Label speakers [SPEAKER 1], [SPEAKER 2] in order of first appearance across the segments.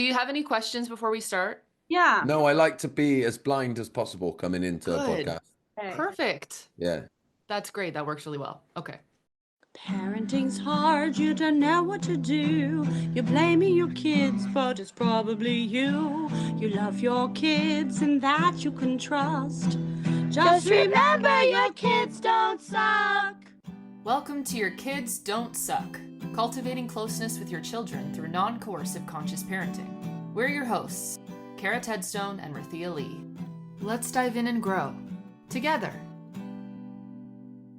[SPEAKER 1] Do you have any questions before we start?
[SPEAKER 2] Yeah.
[SPEAKER 3] No, I like to be as blind as possible coming into a
[SPEAKER 1] Good.
[SPEAKER 3] podcast.
[SPEAKER 2] Okay.
[SPEAKER 1] Perfect.
[SPEAKER 3] Yeah.
[SPEAKER 1] That's great. That works really well. Okay.
[SPEAKER 4] Parenting's hard, you don't know what to do. You're blaming your kids, but it's probably you. You love your kids and that you can trust. Just remember your kids don't suck.
[SPEAKER 1] Welcome to Your Kids Don't Suck, cultivating closeness with your children through non-coercive conscious parenting. We're your hosts, Cara and Rythea Lee. Let's dive in and grow together.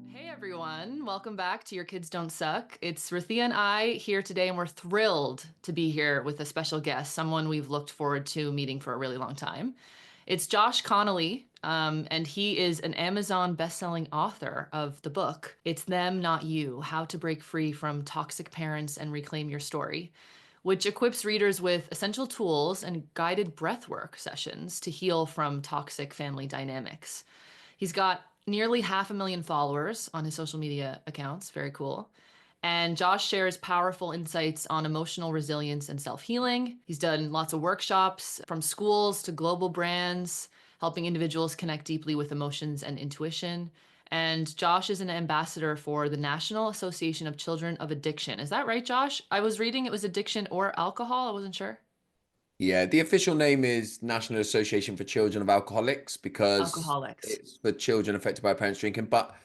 [SPEAKER 1] Hey everyone, welcome back to Your Kids Don't Suck. It's Rythea and I here today, and we're thrilled to be here with a special guest, someone we've looked forward to meeting for a really long time. It's Josh Connolly, and he is an Amazon bestselling author of the book, It's Them, Not You, How to Break Free from Toxic Parents and Reclaim Your Story, which equips readers with essential tools and guided breathwork sessions to heal from toxic family dynamics. He's got nearly 500,000 followers on his social media accounts. Very cool. And Josh shares powerful insights on emotional resilience and self-healing. He's done lots of workshops from schools to global brands, helping individuals connect deeply with emotions and intuition. And Josh is an ambassador for the National Association of Children of Addiction. Is that right, Josh? I was reading it was addiction or alcohol. I wasn't sure.
[SPEAKER 3] Yeah, the official name is National Association for Children of Alcoholics because
[SPEAKER 1] Alcoholics.
[SPEAKER 3] it's for children affected by parents drinking, but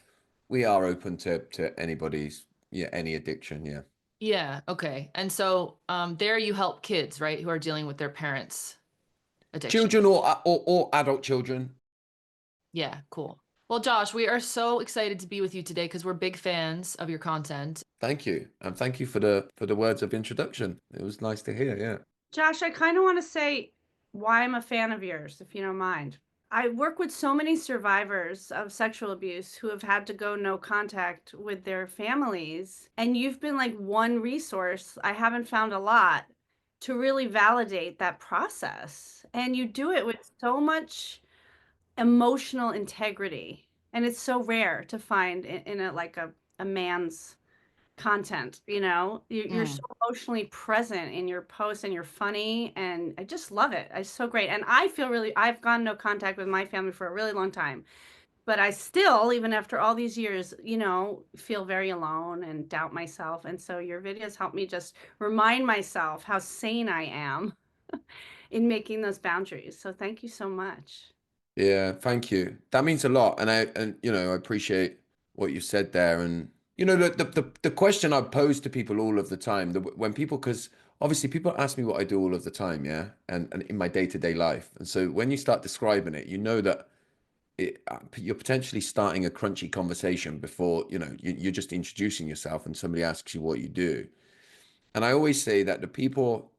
[SPEAKER 3] we are open to anybody's, any addiction, yeah.
[SPEAKER 1] Yeah, okay. And so there you help kids, right, who are dealing with their parents' addiction.
[SPEAKER 3] Children or adult children.
[SPEAKER 1] Yeah, cool. Well, Josh, we are so excited to be with you today because we're big fans of your content.
[SPEAKER 3] Thank you. And thank you for the words of introduction. It was nice to hear, yeah.
[SPEAKER 2] Josh, I kind of want to say why I'm a fan of yours, if you don't mind. I work with so many survivors of sexual abuse who have had to go no contact with their families. And you've been like one resource, I haven't found a lot, to really validate that process. And you do it with so much emotional integrity. And it's so rare to find in a man's content. You're so
[SPEAKER 1] Mm.
[SPEAKER 2] emotionally present in your posts, and you're funny, and I just love it. It's so great. And I feel really, I've gone no contact with my family for a really long time, but I still, even after all these years, feel very alone and doubt myself. And so your videos help me just remind myself how sane I am in making those boundaries. So thank you so much.
[SPEAKER 3] Yeah, thank you. That means a lot. I appreciate what you said there. And the question I pose to people all of the time, when people, because obviously people ask me what I do all of the time, yeah, and in my day-to-day life. And so when you start describing it, you know that you're potentially starting a crunchy conversation before, you're just introducing yourself and somebody asks you what you do. And I always say that the people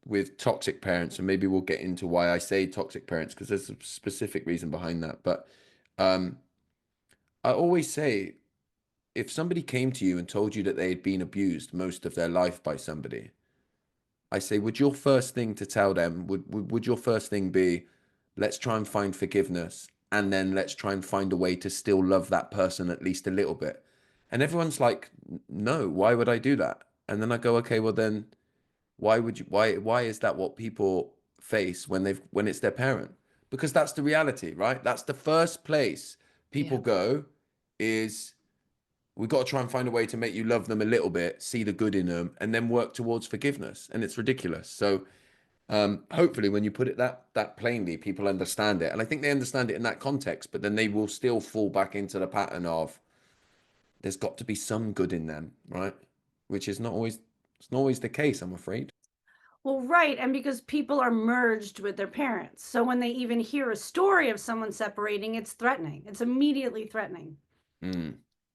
[SPEAKER 3] with toxic parents, and maybe we'll get into why I say toxic parents because there's a specific reason behind that. But um, I always say if somebody came to you and told you that they had been abused most of their life by somebody, I say, would your first thing to tell them, would your first thing be, let's try and find forgiveness, and then let's try and find a way to still love that person at least a little bit? And everyone's like, no, why would I do that? And then I go, okay, well then why is that what people face when it's their parent? Because that's the reality, right? That's the first place people
[SPEAKER 1] Yeah.
[SPEAKER 3] go is we've got to try and find a way to make you love them a little bit, see the good in them, and then work towards forgiveness. And it's ridiculous. So hopefully when you put it that plainly, people understand it. And I think they understand it in that context, but then they will still fall back into the pattern of there's got to be some good in them, right? Which is not always it's not always the case, I'm afraid.
[SPEAKER 2] Well, right. And because people are merged with their parents. So when they even hear a story of someone separating, it's threatening. It's immediately threatening.
[SPEAKER 3] Mm.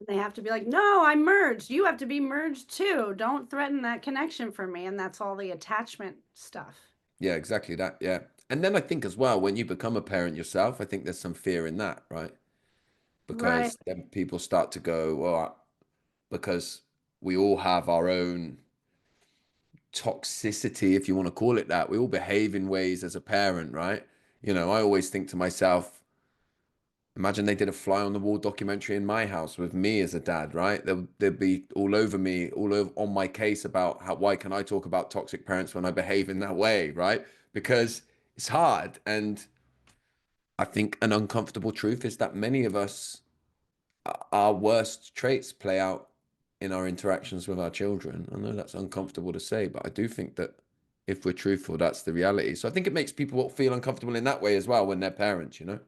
[SPEAKER 2] They have to be like, no, I'm merged. You have to be merged too. Don't threaten that connection for me. And that's all the attachment stuff.
[SPEAKER 3] Yeah, exactly that. Yeah. And then I think as well, when you become a parent yourself, I think there's some fear in that, right?
[SPEAKER 2] Right.
[SPEAKER 3] Because then people start to go, well, because we all have our own toxicity, if you want to call it that. We all behave in ways as a parent, right? I always think to myself, Imagine they did a fly on the wall documentary in my house with me as a dad, right? They'd be all over me, all over on my case about why can I talk about toxic parents when I behave in that way, right? Because it's hard. And I think an uncomfortable truth is that many of us, our worst traits play out in our interactions with our children. I know that's uncomfortable to say, but I do think that if we're truthful, that's the reality. So I think it makes people feel uncomfortable in that way as well when they're parents, you know?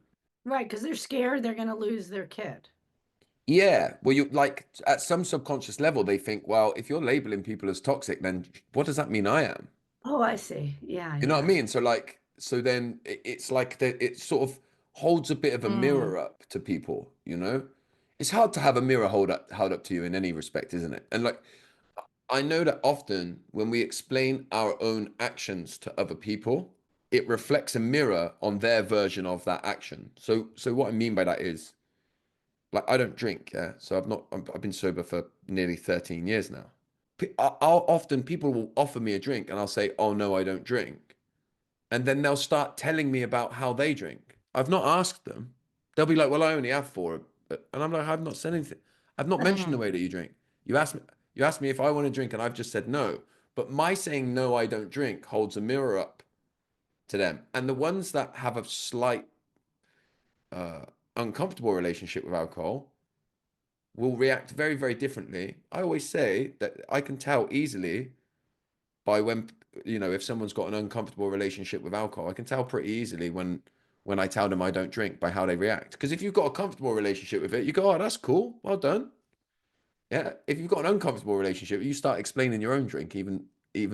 [SPEAKER 2] Right, because they're scared they're going to lose their kid.
[SPEAKER 3] Yeah, well, you like at some subconscious level, they think, well, if you're labeling people as toxic, then what does that mean I am?
[SPEAKER 2] Oh, I see. Yeah,
[SPEAKER 3] You know what I
[SPEAKER 2] yeah.
[SPEAKER 3] mean? So, like, so then it's like that it sort of holds a bit of a
[SPEAKER 1] Mm.
[SPEAKER 3] mirror up to people, you know? It's hard to have a mirror held up to you in any respect, isn't it? And like, I know that often when we explain our own actions to other people, it reflects a mirror on their version of that action. So what I mean by that is, like, I don't drink, yeah. So I've been sober for nearly 13 years now. I'll often people will offer me a drink and I'll say, "Oh no, I don't drink." And then they'll start telling me about how they drink. I've not asked them. They'll be like, "Well, I only have four." And I'm like, "I've not said anything. I've not mentioned the
[SPEAKER 1] Mm.
[SPEAKER 3] way that you drink. You asked me if I want to drink and I've just said no. But my saying no, I don't drink holds a mirror up to them. And the ones that have a slight uh, uncomfortable relationship with alcohol will react very, very differently. I always say that I can tell easily by when, if someone's got an uncomfortable relationship with alcohol, I can tell pretty easily when I tell them I don't drink by how they react. Because if you've got a comfortable relationship with it, you go, "Oh, that's cool. Well done." Yeah. If you've got an uncomfortable relationship, you start explaining your own drink, even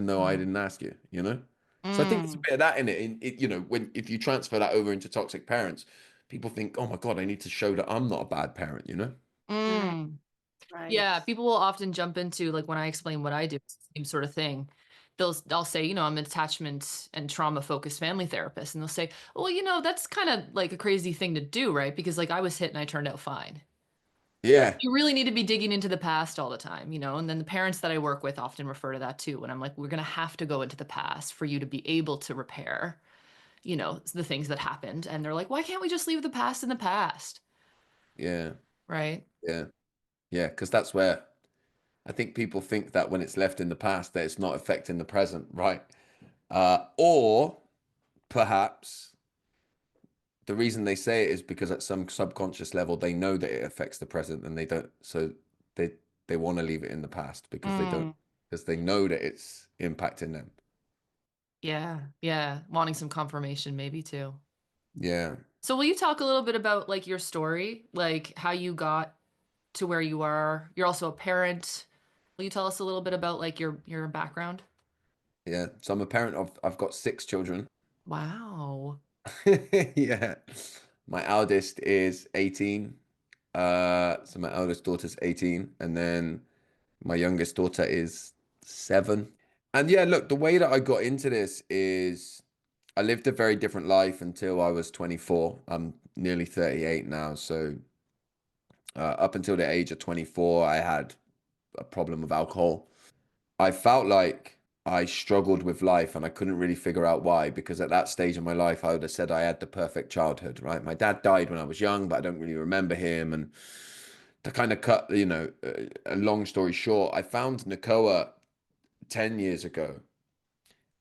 [SPEAKER 3] though I
[SPEAKER 1] Mm.
[SPEAKER 3] didn't ask you, you know? So I think there's a
[SPEAKER 1] Mm.
[SPEAKER 3] bit of that in it. When if you transfer that over into toxic parents, people think, "Oh my God, I need to show that I'm not a bad parent," you know?
[SPEAKER 2] Mm,
[SPEAKER 1] Mm.
[SPEAKER 2] right.
[SPEAKER 1] Yeah, people will often jump into, like, when I explain what I do, it's the same sort of thing. I'll say, I'm an attachment and trauma focused family therapist, and they'll say, well, that's kind of like a crazy thing to do, right? Because like I was hit and I turned out fine.
[SPEAKER 3] Yeah.
[SPEAKER 1] You really need to be digging into the past all the time, and then the parents that I work with often refer to that too. When I'm like, we're going to have to go into the past for you to be able to repair, the things that happened. And they're like, why can't we just leave the past in the past?
[SPEAKER 3] Yeah.
[SPEAKER 1] Right.
[SPEAKER 3] Yeah. Yeah. Because that's where I think people think that when it's left in the past, that it's not affecting the present, right? Or perhaps the reason they say it is because at some subconscious level they know that it affects the present and they don't, so they they want to leave it in the past because they don't,
[SPEAKER 1] Mm.
[SPEAKER 3] because they know that it's impacting them.
[SPEAKER 1] Yeah. Yeah. Wanting some confirmation, maybe too.
[SPEAKER 3] Yeah,
[SPEAKER 1] So will you talk a little bit about like your story, like how you got to where you are? You're also a parent. Will you tell us a little bit about like your background?
[SPEAKER 3] yeah. So I'm a parent of, I've got six children.
[SPEAKER 1] Wow.
[SPEAKER 3] Yeah, my eldest is 18. So my eldest daughter's 18, and then my youngest daughter is 7. And yeah, look, the way that I got into this is I lived a very different life until I was 24. I'm nearly 38 now. So up until the age of 24, I had a problem with alcohol. I felt like I struggled with life and I couldn't really figure out why, because at that stage of my life, I would have said I had the perfect childhood, right? My dad died when I was young, but I don't really remember him. And to kind of cut, a long story short, I found Nakoa 10 years ago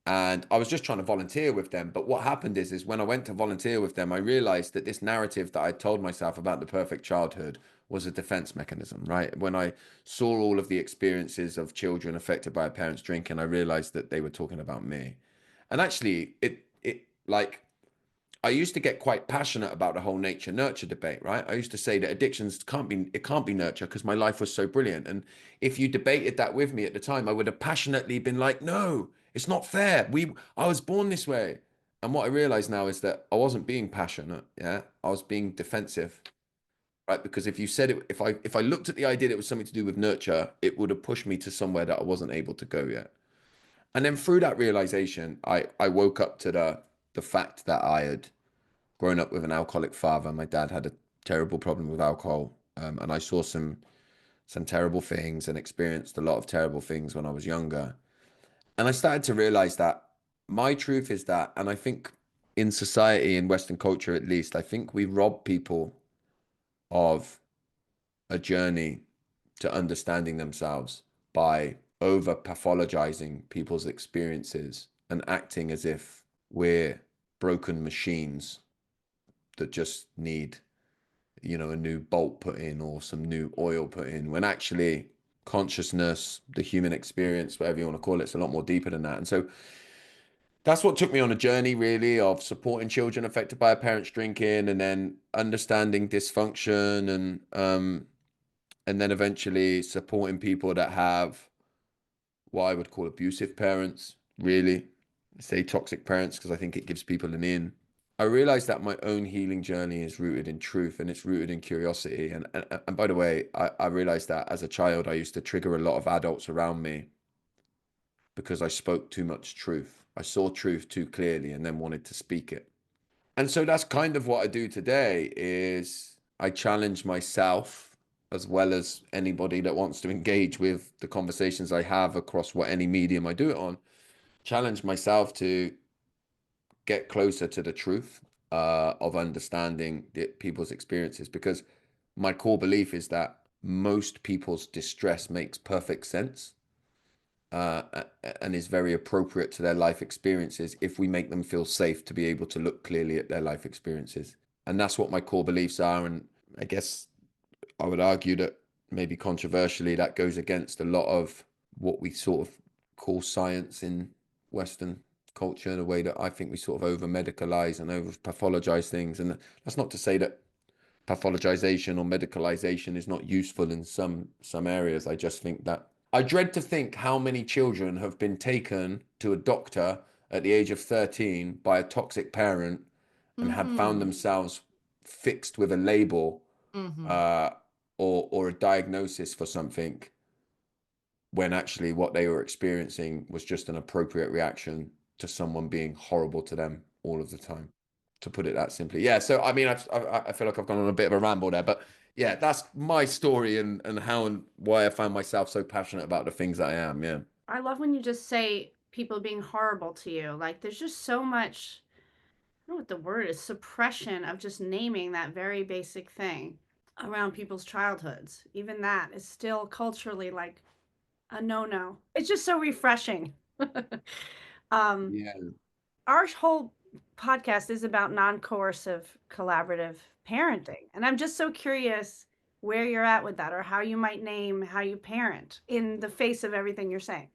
[SPEAKER 3] and I was just trying to volunteer with them. But what happened is when I went to volunteer with them, I realized that this narrative that I told myself about the perfect childhood was a defense mechanism, right? When I saw all of the experiences of children affected by a parent's drinking, I realized that they were talking about me. And actually, it like I used to get quite passionate about the whole nature nurture debate, right? I used to say that addictions can't be nurture because my life was so brilliant. And if you debated that with me at the time, I would have passionately been like, "No, it's not fair. I was born this way." And what I realize now is that I wasn't being passionate, yeah. I was being defensive, right? Because if you said it, if I looked at the idea that it was something to do with nurture, it would have pushed me to somewhere that I wasn't able to go yet. And then through that realization, I woke up to the fact that I had grown up with an alcoholic father. My dad had a terrible problem with alcohol, and I saw some terrible things and experienced a lot of terrible things when I was younger. And I started to realize that my truth is that, and I think in society, in Western culture at least, I think we rob people. of a journey to understanding themselves by over pathologizing people's experiences and acting as if we're broken machines that just need, you know, a new bolt put in or some new oil put in, when actually consciousness, the human experience, whatever you want to call it, it's a lot more deeper than that. And so that's what took me on a journey, really, of supporting children affected by a parent's drinking, and then understanding dysfunction, and then eventually supporting people that have what I would call abusive parents, really. I say toxic parents because I think it gives people an in. I realized that my own healing journey is rooted in truth, and it's rooted in curiosity. And by the way, I realized that as a child, I used to trigger a lot of adults around me because I spoke too much truth. I saw truth too clearly and then wanted to speak it. And so that's kind of what I do today is I challenge myself as well as anybody that wants to engage with the conversations I have across what any medium I do it on, challenge myself to get closer to the truth of understanding people's experiences, because my core belief is that most people's distress makes perfect sense, uh, and is very appropriate to their life experiences if we make them feel safe to be able to look clearly at their life experiences. And that's what my core beliefs are. And I guess I would argue that maybe controversially, that goes against a lot of what we sort of call science in Western culture, in a way that I think we sort of over medicalize and over pathologize things. And that's not to say that pathologization or medicalization is not useful in some areas. I just think that I dread to think how many children have been taken to a doctor at the age of 13 by a toxic parent and have found themselves fixed with a label, uh, or a diagnosis for something, when actually what they were experiencing was just an appropriate reaction to someone being horrible to them all of the time, to put it that simply. Yeah. So, I mean, I feel like I've gone on a bit of a ramble there, but yeah, that's my story, and how and why I find myself so passionate about the things that I am. Yeah.
[SPEAKER 2] I love when you just say people being horrible to you. Like there's just so much, I don't know what the word is, suppression of just naming that very basic thing around people's childhoods. Even that is still culturally like a no-no. It's just so refreshing. um,
[SPEAKER 3] Yeah.
[SPEAKER 2] our whole podcast is about non-coercive collaborative parenting. And I'm just so curious where you're at with that, or how you might name how you parent in the face of everything you're saying.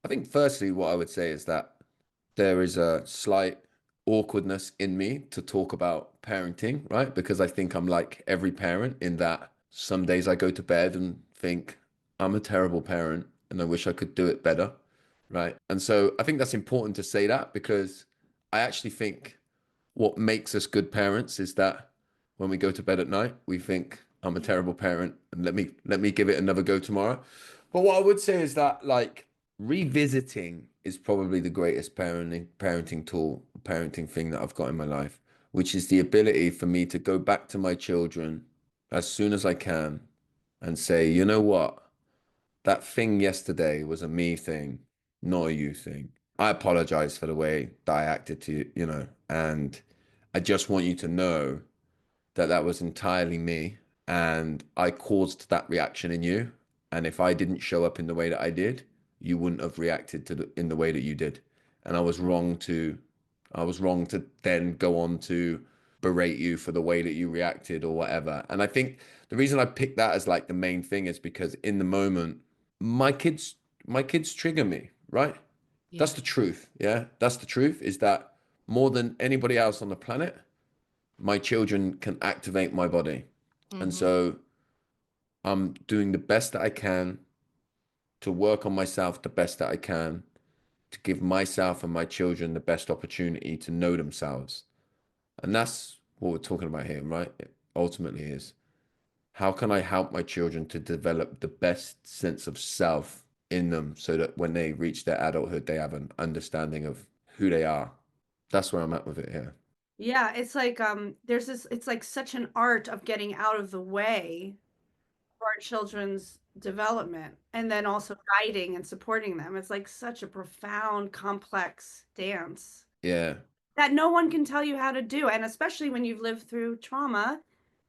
[SPEAKER 3] I think firstly, what I would say is that there is a slight awkwardness in me to talk about parenting, right? Because I think I'm like every parent in that some days I go to bed and think I'm a terrible parent and I wish I could do it better, right? And so I think that's important to say that, because I actually think what makes us good parents is that when we go to bed at night, we think I'm a terrible parent and let me give it another go tomorrow. But what I would say is that, like, revisiting is probably the greatest parenting tool, parenting thing that I've got in my life, which is the ability for me to go back to my children as soon as I can and say, you know what? That thing yesterday was a me thing, not a you thing. I apologize for the way that I acted to you, you know, and I just want you to know that that was entirely me, and I caused that reaction in you. And if I didn't show up in the way that I did, you wouldn't have reacted in the way that you did. And I was wrong to then go on to berate you for the way that you reacted or whatever. And I think the reason I picked that as like the main thing is because in the moment, my kids, my kids trigger me, right?
[SPEAKER 1] Yeah.
[SPEAKER 3] That's the truth. Yeah. That's the truth, is that more than anybody else on the planet, my children can activate my body. And so I'm doing the best that I can to work on myself the best that I can, to give myself and my children the best opportunity to know themselves. And that's what we're talking about here, right? It ultimately is, how can I help my children to develop the best sense of self in them so that when they reach their adulthood, they have an understanding of who they are. That's where I'm at with it here.
[SPEAKER 2] Yeah, it's like there's this, it's like such an art of getting out of the way for our children's development, and then also guiding and supporting them. It's like such a profound, complex dance
[SPEAKER 3] Yeah.
[SPEAKER 2] that no one can tell you how to do. And especially when you've lived through trauma,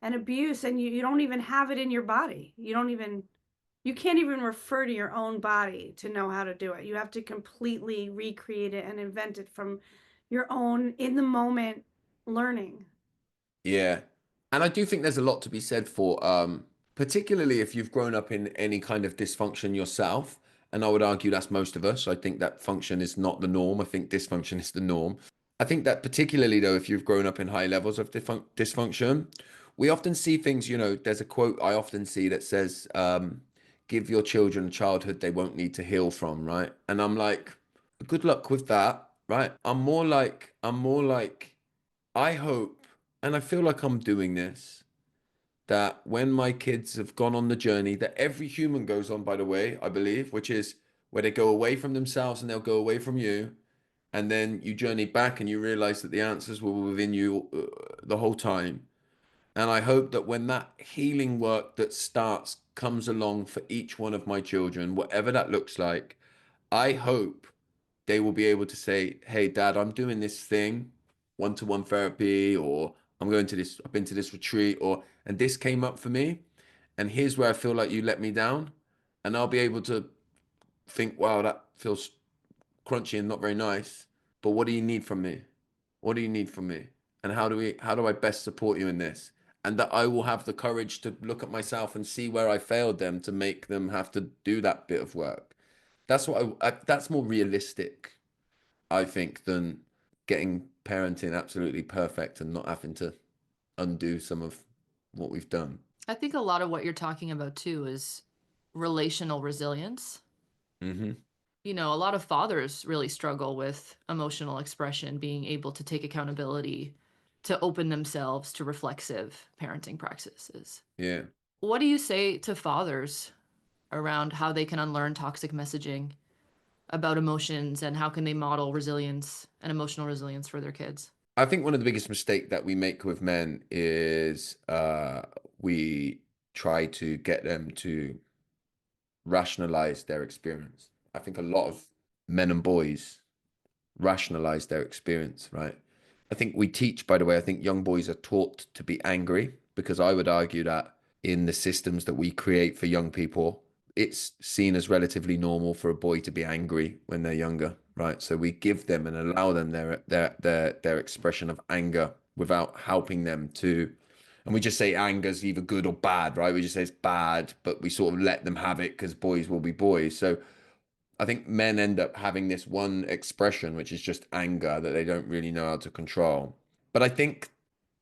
[SPEAKER 2] and abuse, and you don't even have it in your body. You can't even refer to your own body to know how to do it. You have to completely recreate it and invent it from your own in the moment learning.
[SPEAKER 3] Yeah. And I do think there's a lot to be said for, particularly if you've grown up in any kind of dysfunction yourself. And I would argue that's most of us. I think that function is not the norm. I think dysfunction is the norm. I think that particularly though, if you've grown up in high levels of dysfunction, we often see things, there's a quote I often see that says, give your children a childhood they won't need to heal from, right? And I'm like, good luck with that, right? I'm more like, I hope, and I feel like I'm doing this, that when my kids have gone on the journey that every human goes on, by the way, I believe, which is where they go away from themselves and they'll go away from you. And then you journey back and you realize that the answers were within you the whole time. And I hope that when that healing work that starts comes along for each one of my children, whatever that looks like, I hope they will be able to say, "Hey, Dad, I'm doing this thing, one-to-one therapy, or I've been to this retreat, and this came up for me, and here's where I feel like you let me down." And I'll be able to think, "Wow, that feels crunchy and not very nice, but what do you need from me? What do you need from me? And how do I best support you in this?" And that I will have the courage to look at myself and see where I failed them to make them have to do that bit of work. That's more realistic, I think, than getting parenting absolutely perfect and not having to undo some of what we've done.
[SPEAKER 1] I think a lot of what you're talking about too is relational resilience.
[SPEAKER 3] Hmm.
[SPEAKER 1] A lot of fathers really struggle with emotional expression, being able to take accountability, to open themselves to reflexive parenting practices.
[SPEAKER 3] Yeah.
[SPEAKER 1] What do you say to fathers around how they can unlearn toxic messaging about emotions and how can they model resilience and emotional resilience for their kids?
[SPEAKER 3] I think one of the biggest mistakes that we make with men is we try to get them to rationalize their experience. I think a lot of men and boys rationalize their experience, right? I think we teach, by the way, I think young boys are taught to be angry because I would argue that in the systems that we create for young people, it's seen as relatively normal for a boy to be angry when they're younger, right? So we give them and allow them their expression of anger without helping them to, and we just say anger is either good or bad, right? We just say it's bad, but we sort of let them have it because boys will be boys. So I think men end up having this one expression, which is just anger that they don't really know how to control. But I think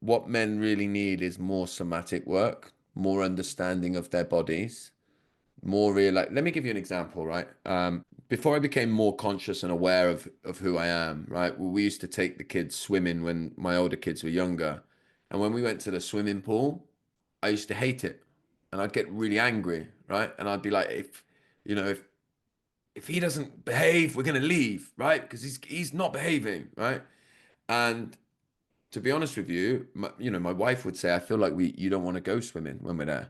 [SPEAKER 3] what men really need is more somatic work, more understanding of their bodies, more real. Like, let me give you an example, right? Before I became more conscious and aware of who I am, right? We used to take the kids swimming when my older kids were younger, and when we went to the swimming pool, I used to hate it, and I'd get really angry, right? And I'd be like, if he doesn't behave, we're gonna leave, right? Because he's not behaving, right? And to be honest with you, my wife would say, I feel like you don't want to go swimming when we're there.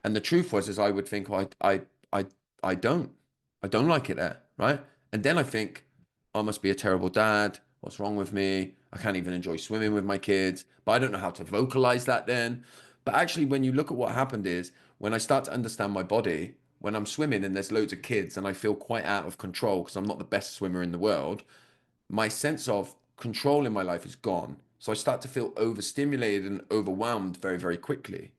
[SPEAKER 3] And the truth was, is I would think, oh, I, I don't, I don't like it there, right? And then I think, I must be a terrible dad. What's wrong with me? I can't even enjoy swimming with my kids. But I don't know how to vocalize that then. But actually, when you look at what happened is when I start to understand my body, when I'm swimming and there's loads of kids and I feel quite out of control because I'm not the best swimmer in the world, my sense of control in my life is gone. So I start to feel overstimulated and overwhelmed very, very quickly.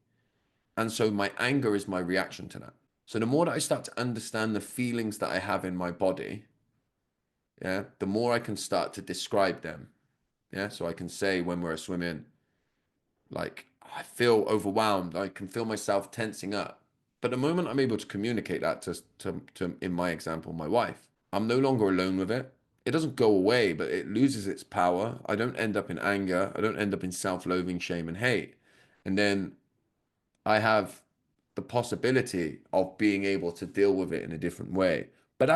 [SPEAKER 3] And so my anger is my reaction to that. So the more that I start to understand the feelings that I have in my body, yeah, the more I can start to describe them. Yeah. So I can say when we're swimming, like, I feel overwhelmed. I can feel myself tensing up. But the moment I'm able to communicate that to in my example, my wife, I'm no longer alone with it. It doesn't go away, but it loses its power. I don't end up in anger. I don't end up in self-loathing, shame, and hate. And then I have the possibility of being able to deal with it in a different way. But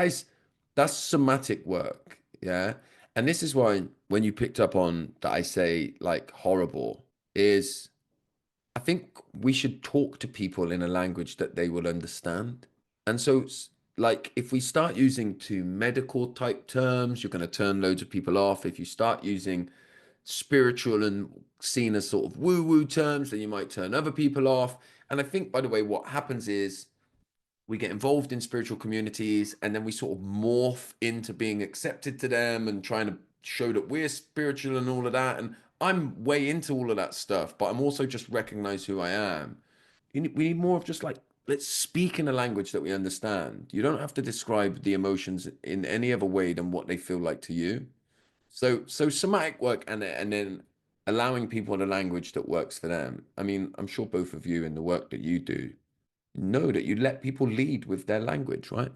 [SPEAKER 3] that's somatic work, yeah. And this is why when you picked up on that, I say like horrible is I think we should talk to people in a language that they will understand. And so, like, if we start using too medical type terms, you're going to turn loads of people off. If you start using spiritual and seen as sort of woo-woo terms, then you might turn other people off. And I think, by the way, what happens is we get involved in spiritual communities and then we sort of morph into being accepted to them and trying to show that we're spiritual and all of that. And I'm way into all of that stuff, but I'm also just recognize who I am. We need more of just like, let's speak in a language that we understand. You don't have to describe the emotions in any other way than what they feel like to you. So somatic work and then allowing people in a language that works for them. I mean, I'm sure both of you in the work that you do know that you let people lead with their language, right?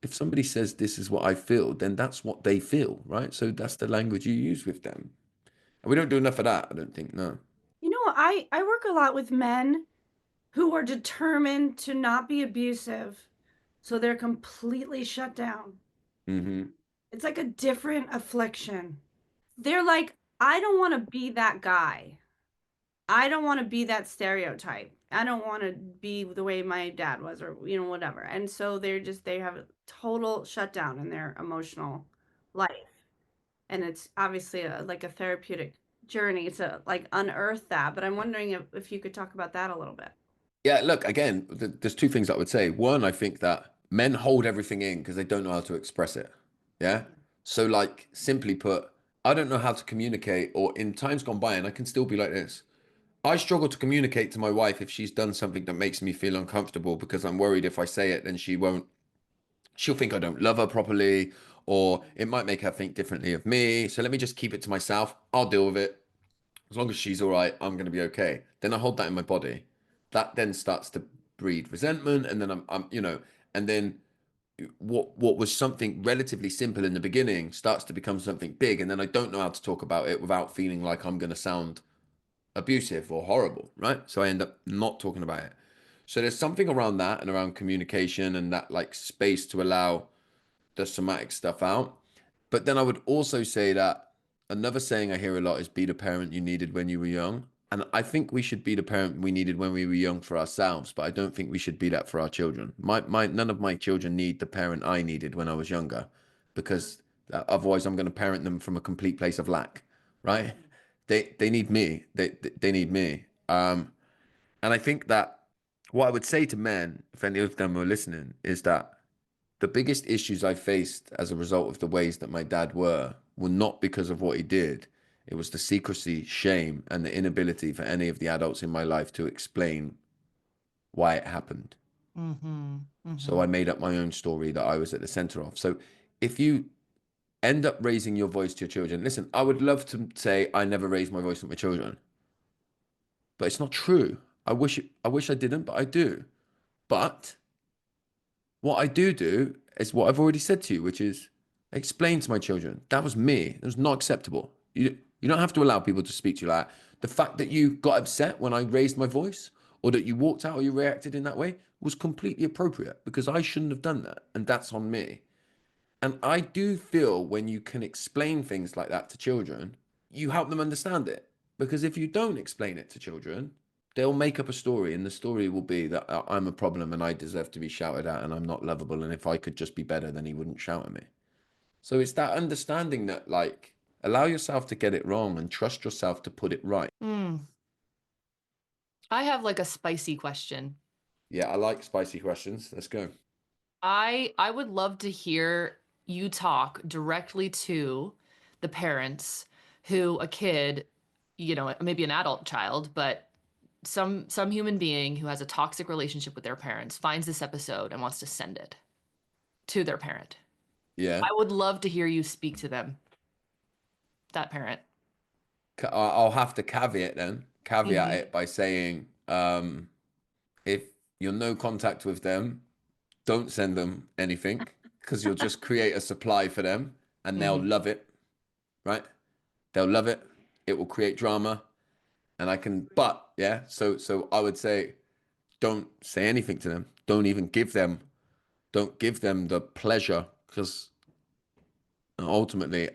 [SPEAKER 3] If somebody says this is what I feel, then that's what they feel, right? So that's the language you use with them. And we don't do enough of that, I don't think, no.
[SPEAKER 2] You know, I work a lot with men who are determined to not be abusive, so they're completely shut down.
[SPEAKER 3] Mm-hmm.
[SPEAKER 2] It's like a different affliction. They're like, I don't want to be that guy. I don't want to be that stereotype. I don't want to be the way my dad was, or whatever. And so they have a total shutdown in their emotional life. And it's obviously like a therapeutic journey to like unearth that. But I'm wondering if you could talk about that a little bit.
[SPEAKER 3] Yeah, look, again, there's two things I would say. One, I think that men hold everything in because they don't know how to express it. Yeah. So, like, simply put, I don't know how to communicate, or in times gone by, and I can still be like this. I struggle to communicate to my wife if she's done something that makes me feel uncomfortable because I'm worried if I say it, then she'll think I don't love her properly, or it might make her think differently of me. So let me just keep it to myself. I'll deal with it. As long as she's all right, I'm going to be okay. Then I hold that in my body. That then starts to breed resentment. And then and then what was something relatively simple in the beginning starts to become something big. And then I don't know how to talk about it without feeling like I'm going to sound abusive or horrible, right? So I end up not talking about it. So there's something around that and around communication and that like space to allow the somatic stuff out. But then I would also say that another saying I hear a lot is be the parent you needed when you were young. And I think we should be the parent we needed when we were young for ourselves, but I don't think we should be that for our children. None of my children need the parent I needed when I was younger, because otherwise I'm going to parent them from a complete place of lack, right? They need me. They need me. And I think that what I would say to men, if any of them are listening, is that the biggest issues I faced as a result of the ways that my dad were not because of what he did. It was the secrecy, shame, and the inability for any of the adults in my life to explain why it happened.
[SPEAKER 1] Mm-hmm.
[SPEAKER 3] So
[SPEAKER 1] Mm-hmm.
[SPEAKER 3] I made up my own story that I was at the center of. So if you end up raising your voice to your children, listen, I would love to say I never raised my voice with my children, but it's not true. I wish I didn't, but I do. But what I do is what I've already said to you, which is explain to my children that was me. It was not acceptable. You don't have to allow people to speak to you like that. The fact that you got upset when I raised my voice, or that you walked out or you reacted in that way, was completely appropriate because I shouldn't have done that, and that's on me. And I do feel when you can explain things like that to children, you help them understand it. Because if you don't explain it to children, they'll make up a story, and the story will be that I'm a problem and I deserve to be shouted at and I'm not lovable. And if I could just be better, then he wouldn't shout at me. So it's that understanding that, like, allow yourself to get it wrong and trust yourself to put it right.
[SPEAKER 1] Mm. I have like a spicy question.
[SPEAKER 3] Yeah, I like spicy questions. Let's go.
[SPEAKER 1] I would love to hear you talk directly to the parents who a kid, maybe an adult child, but some human being who has a toxic relationship with their parents finds this episode and wants to send it to their parent.
[SPEAKER 3] Yeah.
[SPEAKER 1] I would love to hear you speak to them, that parent.
[SPEAKER 3] I'll have to caveat
[SPEAKER 1] Hmm.
[SPEAKER 3] it by saying, if you're no contact with them, don't send them anything because you'll just create a supply for them and they'll
[SPEAKER 1] Hmm.
[SPEAKER 3] love it, right? They'll love it. It will create drama. And I can, but yeah, so I would say don't say anything to them. Don't give them the pleasure because ultimately,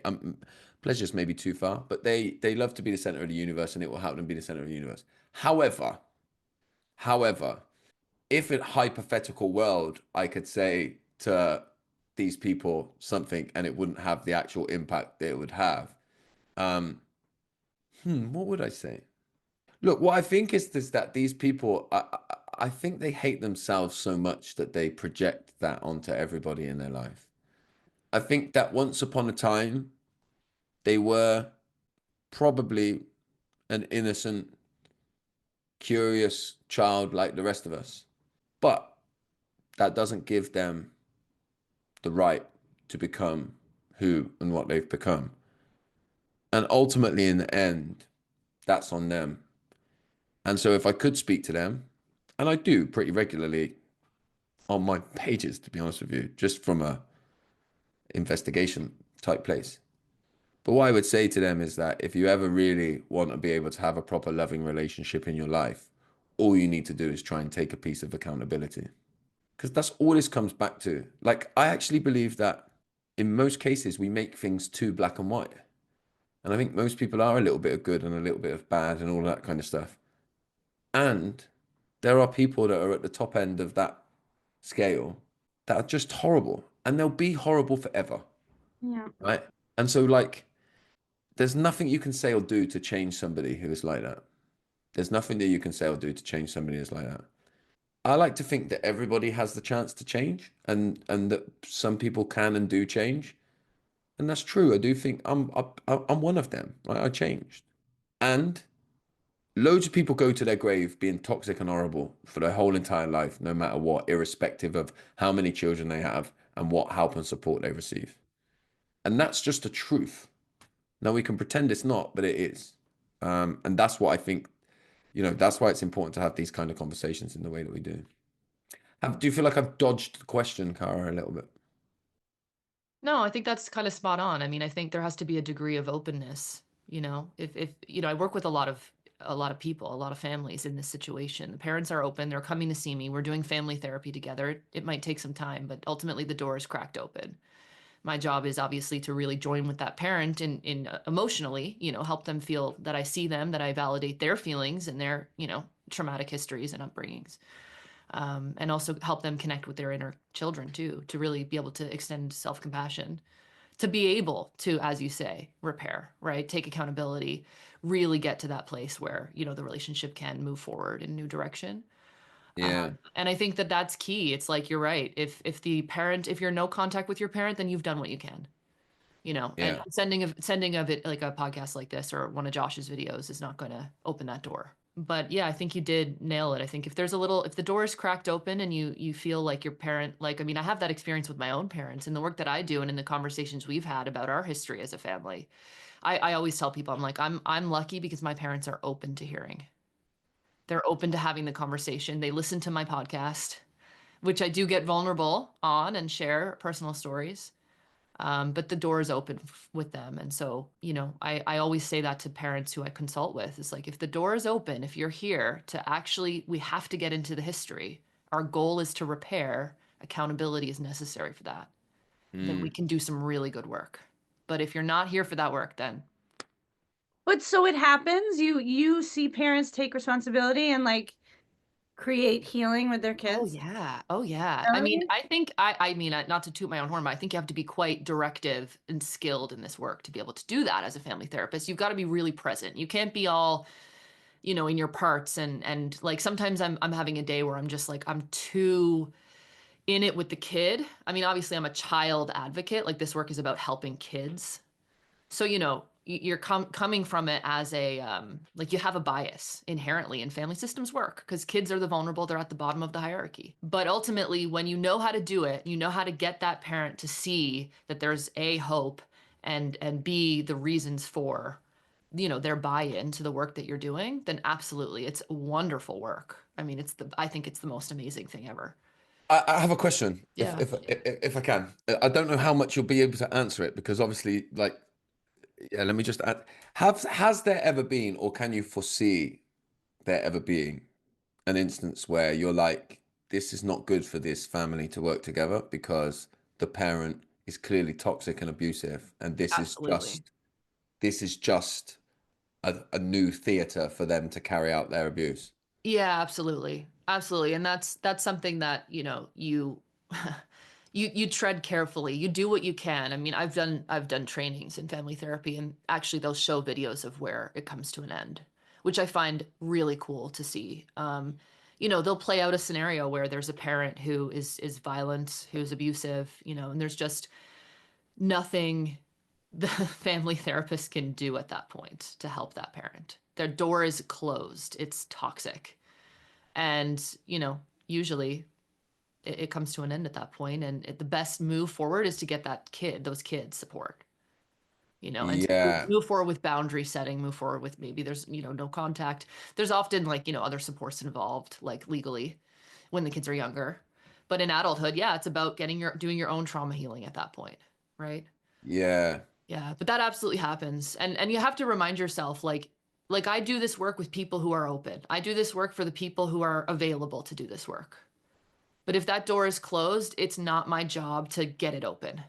[SPEAKER 3] pleasure's maybe too far, but they love to be the center of the universe and it will help them be the center of the universe. However, if in hypothetical world I could say to these people something and it wouldn't have the actual impact that it would have, um, What would I say? Look, what I think is that these people, I think they hate themselves so much that they project that onto everybody in their life. I think that once upon a time, they were probably an innocent, curious child like the rest of us. But that doesn't give them the right to become who and what they've become. And ultimately, in the end, that's on them. And so if I could speak to them, and I do pretty regularly on my pages, to be honest with you, just from a investigation type place. But what I would say to them is that if you ever really want to be able to have a proper loving relationship in your life, all you need to do is try and take a piece of accountability. Because that's all this comes back to. Like, I actually believe that in most cases, we make things too black and white. And I think most people are a little bit of good and a little bit of bad and all that kind of stuff. And there are people that are at the top end of that scale that are just horrible, and they'll be horrible forever,
[SPEAKER 2] Yeah.
[SPEAKER 3] right? And so, like, there's nothing you can say or do to change somebody who is like that. There's nothing that you can say or do to change somebody who's like that. I like to think that everybody has the chance to change, and that some people can and do change, and that's true. I do think I'm one of them. Right? I changed, and loads of people go to their grave being toxic and horrible for their whole entire life, no matter what, irrespective of how many children they have and what help and support they receive. And that's just the truth. Now we can pretend it's not, but it is. And that's what I think, that's why it's important to have these kind of conversations in the way that we do. Do you feel like I've dodged the question, Cara, a little bit?
[SPEAKER 1] No, I think that's kind of spot on. I mean, I think there has to be a degree of openness, if I work with a lot of people, a lot of families in this situation. The parents are open, they're coming to see me. We're doing family therapy together. It might take some time, but ultimately the door is cracked open. My job is obviously to really join with that parent in emotionally, help them feel that I see them, that I validate their feelings and their, traumatic histories and upbringings. And also help them connect with their inner children too, to really be able to extend self-compassion, to be able to, as you say, repair, right? Take accountability, really get to that place where, the relationship can move forward in a new direction.
[SPEAKER 3] Yeah,
[SPEAKER 1] And I think that that's key. It's like, you're right. If you're no contact with your parent, then you've done what you can, and
[SPEAKER 3] yeah.
[SPEAKER 1] sending of it like a podcast like this or one of Josh's videos is not going to open that door. But yeah, I think you did nail it. I think if the door is cracked open and you feel like your parent, like, I mean, I have that experience with my own parents in the work that I do and in the conversations we've had about our history as a family. I always tell people, I'm like, I'm lucky because my parents are open to hearing. They're open to having the conversation. They listen to my podcast, which I do get vulnerable on and share personal stories. But the door is open with them. And so, I always say that to parents who I consult with. It's like, if the door is open, if you're here to actually, we have to get into the history. Our goal is to repair. Accountability is necessary for that. Then we
[SPEAKER 3] Mm.
[SPEAKER 1] can do some really good work. But if you're not here for that work, then
[SPEAKER 2] But so it happens, you see parents take responsibility and, like, create healing with their
[SPEAKER 1] oh
[SPEAKER 2] kids?
[SPEAKER 1] yeah, oh yeah. I mean,
[SPEAKER 2] Really?
[SPEAKER 1] not to toot my own horn, but I think you have to be quite directive and skilled in this work to be able to do that as a family therapist. You've got to be really present. You can't be all, in your parts, and like sometimes I'm having a day where I'm just like, I'm too in it with the kid. I mean, obviously I'm a child advocate. Like, this work is about helping kids. So, you're coming from it as a like, you have a bias inherently in family systems work because kids are the vulnerable, they're at the bottom of the hierarchy. But ultimately, when you know how to do it, you know how to get that parent to see that there's a hope, and b, the reasons for, their buy-in to the work that you're doing, then absolutely it's wonderful work. I mean, I think it's the most amazing thing ever.
[SPEAKER 3] I have a question, if
[SPEAKER 1] Yeah.
[SPEAKER 3] if I can. I don't know how much you'll be able to answer it because obviously, like, yeah. Let me just add: has there ever been, or can you foresee there ever being an instance where you're like, this is not good for this family to work together because the parent is clearly toxic and abusive, and
[SPEAKER 1] Absolutely.
[SPEAKER 3] this is just a new theater for them to carry out their abuse?
[SPEAKER 1] Yeah, absolutely. Absolutely. And that's something that, you you tread carefully. You do what you can. I mean, I've done trainings in family therapy, and actually they'll show videos of where it comes to an end, which I find really cool to see. They'll play out a scenario where there's a parent who is violent, who's abusive, and there's just nothing the family therapist can do at that point to help that parent. Their door is closed. It's toxic. And, usually it comes to an end at that point, and the best move forward is to get those kids support, and to
[SPEAKER 3] Yeah.
[SPEAKER 1] move forward with boundary setting, move forward with, maybe there's, no contact. There's often, like, other supports involved, like legally, when the kids are younger. But in adulthood, yeah, it's about doing your own trauma healing at that point, right?
[SPEAKER 3] Yeah.
[SPEAKER 1] Yeah, but that absolutely happens. And you have to remind yourself, like I do this work with people who are open. I do this work for the people who are available to do this work. But if that door is closed, it's not my job to get it open,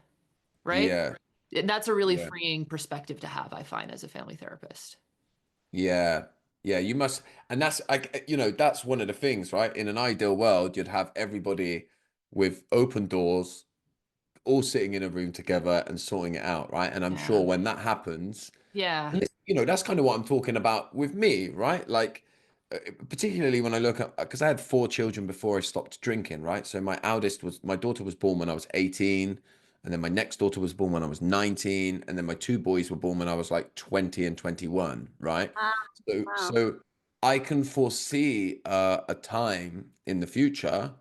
[SPEAKER 1] right?
[SPEAKER 3] Yeah.
[SPEAKER 1] And that's a really
[SPEAKER 3] Yeah.
[SPEAKER 1] freeing perspective to have, I find, as a family therapist.
[SPEAKER 3] Yeah. Yeah. You must, and that's like, that's one of the things, right? In an ideal world, you'd have everybody with open doors, all sitting in a room together and sorting it out, right? And I'm
[SPEAKER 1] Yeah.
[SPEAKER 3] sure when that happens,
[SPEAKER 1] Yeah.
[SPEAKER 3] that's kind of what I'm talking about with me, right? Like, particularly when I look at, because I had 4 children before I stopped drinking, right? So my daughter was born when I was 18, and then my next daughter was born when I was 19, and then my 2 boys were born when I was like 20 and 21, right?
[SPEAKER 2] Wow.
[SPEAKER 3] So,
[SPEAKER 2] Wow.
[SPEAKER 3] so I can foresee a time in the future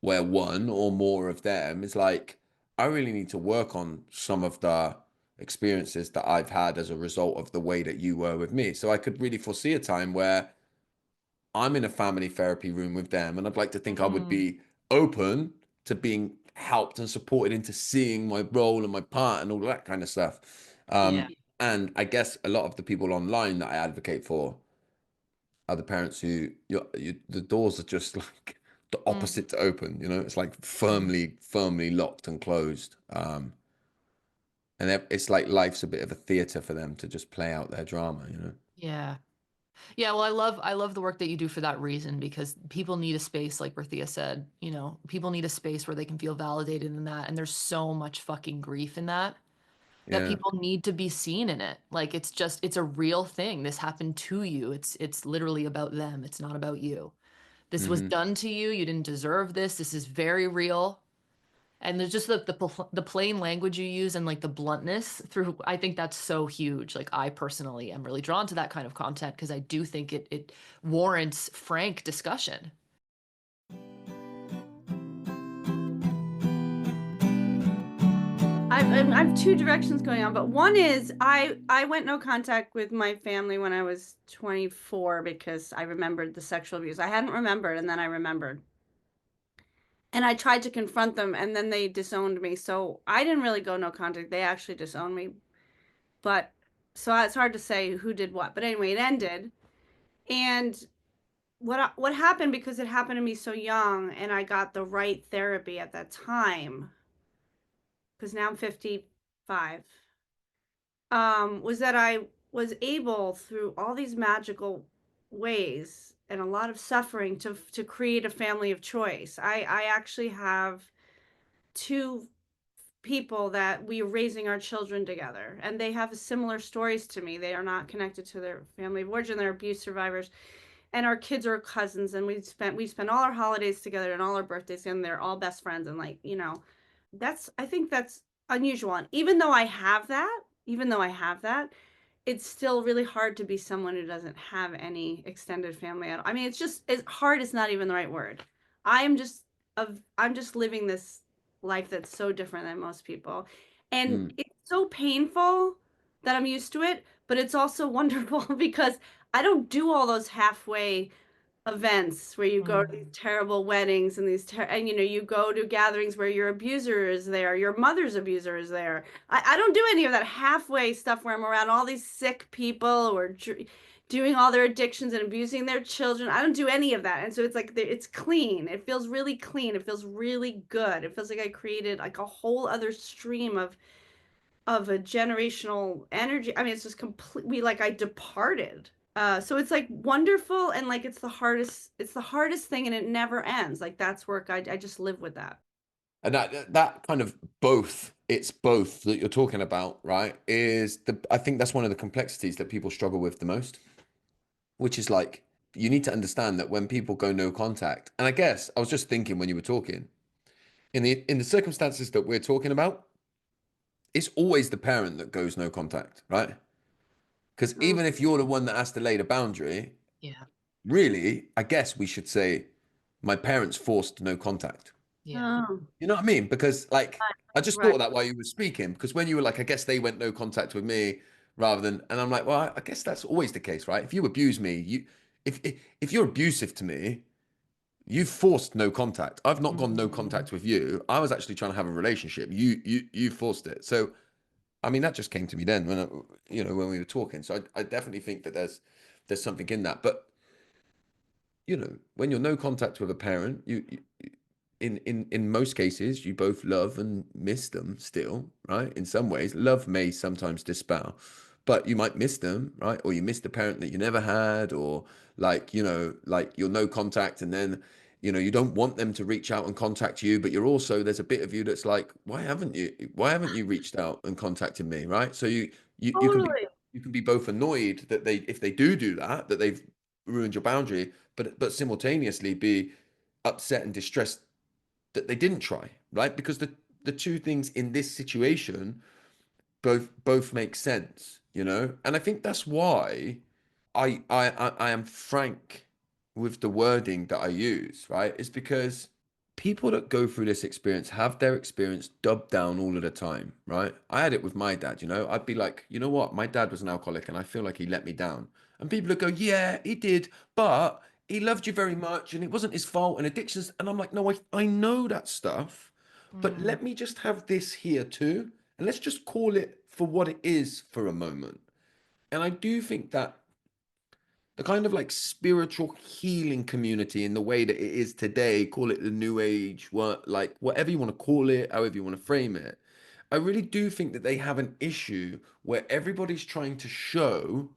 [SPEAKER 3] where one or more of them is like, I really need to work on some of the experiences that I've had as a result of the way that you were with me. So I could really foresee a time where I'm in a family therapy room with them, and I'd like to think I would
[SPEAKER 1] Mm,
[SPEAKER 3] be open to being helped and supported into seeing my role and my part and all that kind of stuff.
[SPEAKER 1] yeah.
[SPEAKER 3] And I guess a lot of the people online that I advocate for are the parents who the doors are just like the
[SPEAKER 1] Mm,
[SPEAKER 3] opposite to open. It's like
[SPEAKER 1] mm,
[SPEAKER 3] firmly locked and closed. And it's like life's a bit of a theater for them to just play out their drama.
[SPEAKER 1] yeah. Yeah, well, I love the work that you do for that reason, because people need a space, like Rathia said, people need a space where they can feel validated in that. And there's so much fucking grief in that
[SPEAKER 3] Yeah.
[SPEAKER 1] people need to be seen in it. Like, it's a real thing. This happened to you. It's literally about them. It's not about you. This was
[SPEAKER 3] Hmm.
[SPEAKER 1] done to you. You didn't deserve this. This is very real. And there's just the plain language you use, and like the bluntness through. I think that's so huge. Like, I personally am really drawn to that kind of content, because I do think it warrants frank discussion.
[SPEAKER 2] I've 2 directions going on, but one is I went no contact with my family when I was 24 because I remembered the sexual abuse. I hadn't remembered, and then I remembered. And I tried to confront them, and then they disowned me. So I didn't really go no contact. They actually disowned me. But so it's hard to say who did what. But anyway, it ended. And what happened, because it happened to me so young, and I got the right therapy at that time, because now I'm 55, was that I was able, through all these magical ways and a lot of suffering, to create a family of choice. I actually have 2 people that we are raising our children together, and they have similar stories to me. They are not connected to their family of origin. They're abuse survivors, and our kids are cousins, and we spend all our holidays together and all our birthdays, and they're all best friends. And like, I think that's unusual. And even though I have that, it's still really hard to be someone who doesn't have any extended family at all. I mean, it's hard is not even the right word. I am just I'm just living this life that's so different than most people. And
[SPEAKER 3] Mm.
[SPEAKER 2] it's so painful that I'm used to it, but it's also wonderful because I don't do all those halfway events where you go to these
[SPEAKER 1] Mm,
[SPEAKER 2] terrible weddings and and you go to gatherings where your abuser is there, your mother's abuser is there. I don't do any of that halfway stuff where I'm around all these sick people who are doing all their addictions and abusing their children. I don't do any of that. And so it's like it's clean. It feels really clean. It feels really good. It feels like I created like a whole other stream of a generational energy. I mean, it's just completely like I departed. So it's like wonderful, and like it's the hardest thing, and it never ends. Like that's work. I just live with that.
[SPEAKER 3] And that kind of both, it's both that you're talking about, right? I think that's one of the complexities that people struggle with the most, which is like you need to understand that when people go no contact, and I guess I was just thinking when you were talking, in the circumstances that we're talking about, it's always the parent that goes no contact, right? Because
[SPEAKER 2] Mm.
[SPEAKER 3] even if you're the one that has to lay the boundary,
[SPEAKER 1] Yeah.
[SPEAKER 3] really, I guess we should say, my parents forced no contact.
[SPEAKER 1] Yeah.
[SPEAKER 2] Oh,
[SPEAKER 3] You know what I mean? Because like I just thought
[SPEAKER 2] right.
[SPEAKER 3] of that while you were speaking, because when you were like, I guess they went no contact with me rather than, and I'm like, well, I guess that's always the case, right? If you abuse me, if you're abusive to me, you forced no contact. I've not gone no
[SPEAKER 1] Mhm.
[SPEAKER 3] contact with you. I was actually trying to have a relationship. You forced it. So I mean, that just came to me then when when we were talking. So I definitely think that there's something in that. But when you're no contact with a parent, in most cases you both love and miss them still, right? In some ways, love may sometimes dispel, but you might miss them, right? Or you miss the parent that you never had, or like like you're no contact, and then you don't want them to reach out and contact you, but you're also there's a bit of you that's like, why haven't you reached out and contacted me, right? So you can be
[SPEAKER 2] Totally.
[SPEAKER 3] you can be both annoyed that if they do that they've ruined your boundary, but simultaneously be upset and distressed that they didn't try, right? Because the two things in this situation both make sense, and I think that's why I am frank with the wording that I use, right? Is because people that go through this experience have their experience dubbed down all of the time, right? I had it with my dad, I'd be like, you know what, my dad was an alcoholic and I feel like he let me down. And people would go, yeah, he did, but he loved you very much and it wasn't his fault and addictions. And I'm like, no, I know that stuff, but
[SPEAKER 1] Mm.
[SPEAKER 3] let me just have this here too. And let's just call it for what it is for a moment. And I do think that the kind of like spiritual healing community in the way that it is today, call it the new age, like whatever you want to call it, however you want to frame it. I really do think that they have an issue where everybody's trying to show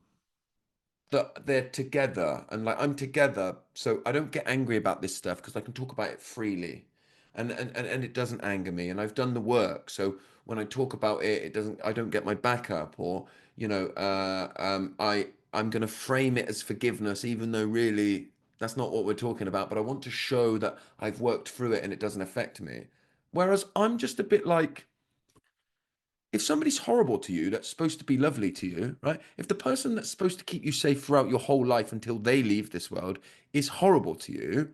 [SPEAKER 3] that they're together and like I'm together, so I don't get angry about this stuff because I can talk about it freely, and it doesn't anger me, and I've done the work. So when I talk about it, I don't get my back up, or I'm gonna frame it as forgiveness, even though really that's not what we're talking about. But I want to show that I've worked through it and it doesn't affect me. Whereas I'm just a bit like, if somebody's horrible to you, that's supposed to be lovely to you, right? If the person that's supposed to keep you safe throughout your whole life until they leave this world is horrible to you,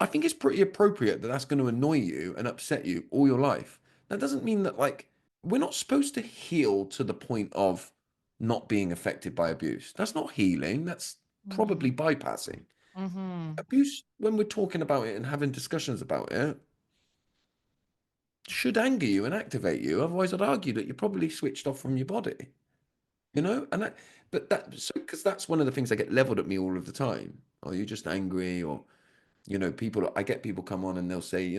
[SPEAKER 3] I think it's pretty appropriate that that's going to annoy you and upset you all your life. That doesn't mean that, like, we're not supposed to heal to the point of not being affected by abuse. That's not healing. That's probably
[SPEAKER 1] Mhm.
[SPEAKER 3] bypassing.
[SPEAKER 1] Mhm.
[SPEAKER 3] Abuse, when we're talking about it and having discussions about it, should anger you and activate you. Otherwise, I'd argue that you're probably switched off from your body. And but because that's one of the things that get leveled at me all of the time. Oh, you're just angry, or I get people come on and they'll say,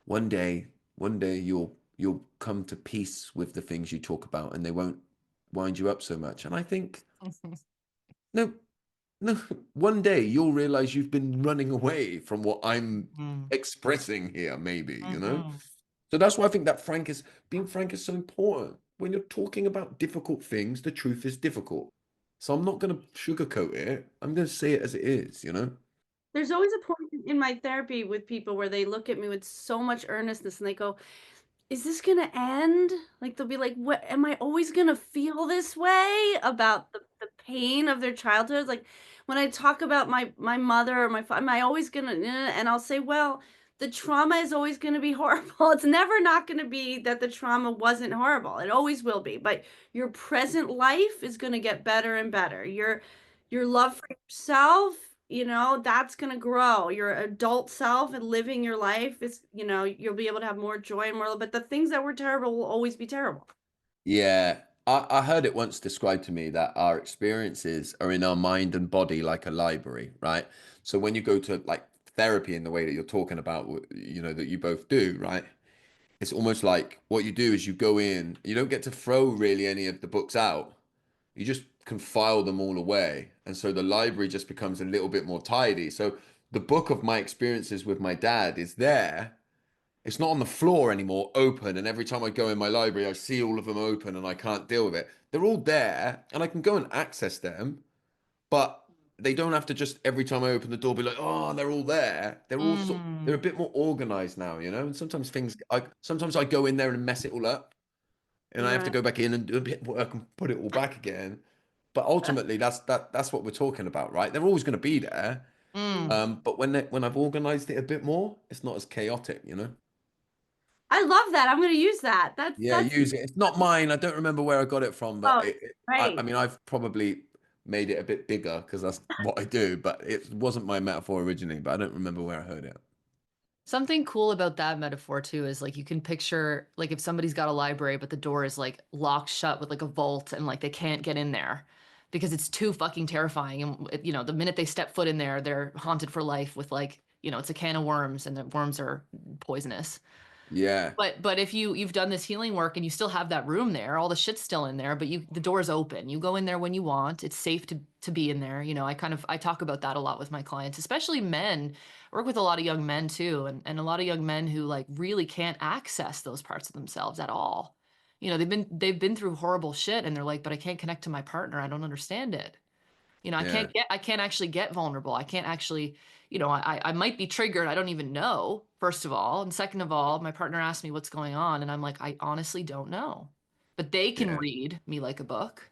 [SPEAKER 3] one day, you'll come to peace with the things you talk about, and they won't wind you up so much. And I think, no, no, one day you'll realize you've been running away from what I'm
[SPEAKER 1] Mhm.
[SPEAKER 3] expressing here, maybe.
[SPEAKER 1] Mhm.
[SPEAKER 3] So that's why I think that being frank is so important. When you're talking about difficult things, the truth is difficult. So I'm not going to sugarcoat it. I'm going to say it as it is.
[SPEAKER 2] There's always a point in my therapy with people where they look at me with so much earnestness and they go, is this gonna end? Like, they'll be like, "What, am I always gonna feel this way about the pain of their childhood?" Like, when I talk about my mother or am I always gonna and I'll say, "Well, the trauma is always gonna be horrible. It's never not gonna be that the trauma wasn't horrible. It always will be, but your present life is gonna get better and better. Your love for yourself, that's gonna grow. Your adult self and living your life is, you'll be able to have more joy and more, but the things that were terrible will always be terrible."
[SPEAKER 3] Yeah. I heard it once described to me that our experiences are in our mind and body like a library, right? So when you go to like therapy in the way that you're talking about, that you both do, right? It's almost like what you do is you go in, you don't get to throw really any of the books out. You just can file them all away. And so the library just becomes a little bit more tidy. So the book of my experiences with my dad is there, It's not on the floor anymore, open. And every time I go in my library, I see all of them open and I can't deal with it. They're all there and I can go and access them, but they don't have to just every time I open the door be like, oh, they're all there. They're a
[SPEAKER 1] Mm,
[SPEAKER 3] bit more organized now, you know? And sometimes I go in there and mess it all up and I have to
[SPEAKER 2] Right.
[SPEAKER 3] go back in and do a bit of work and put it all back again. But ultimately that's what we're talking about, right? They're always going to be there.
[SPEAKER 1] mm.
[SPEAKER 3] But when I've organized it a bit more, it's not as chaotic, you know?
[SPEAKER 2] I love that. I'm going to use that.
[SPEAKER 3] Yeah, use it. It's not mine. I don't remember where I got it from, but
[SPEAKER 2] Oh,
[SPEAKER 3] I
[SPEAKER 2] great.
[SPEAKER 3] mean, I've probably made it a bit bigger because that's what I do, but it wasn't my metaphor originally, but I don't remember where I heard it.
[SPEAKER 1] Something cool about that metaphor too is like you can picture like if somebody's got a library but the door is like locked shut with like a vault and like they can't get in there because it's too fucking terrifying and you know the minute they step foot in there they're haunted for life with like you know it's a can of worms and the worms are poisonous.
[SPEAKER 3] Yeah,
[SPEAKER 1] But if you've done this healing work and you still have that room there, all the shit's still in there, but you the door's open. You go in there when you want. It's safe to be in there. You know, I talk about that a lot with my clients, especially men. I work with a lot of young men too, and a lot of young men who like really can't access those parts of themselves at all. You know, they've been through horrible shit and they're like, but I can't connect to my partner. I don't understand it. You know,
[SPEAKER 3] yeah,
[SPEAKER 1] I can't actually get vulnerable. I can't actually, you know, I might be triggered. I don't even know, first of all. And second of all, my partner asked me what's going on. And I'm like, I honestly don't know. But they can
[SPEAKER 3] yeah.
[SPEAKER 1] read me like a book,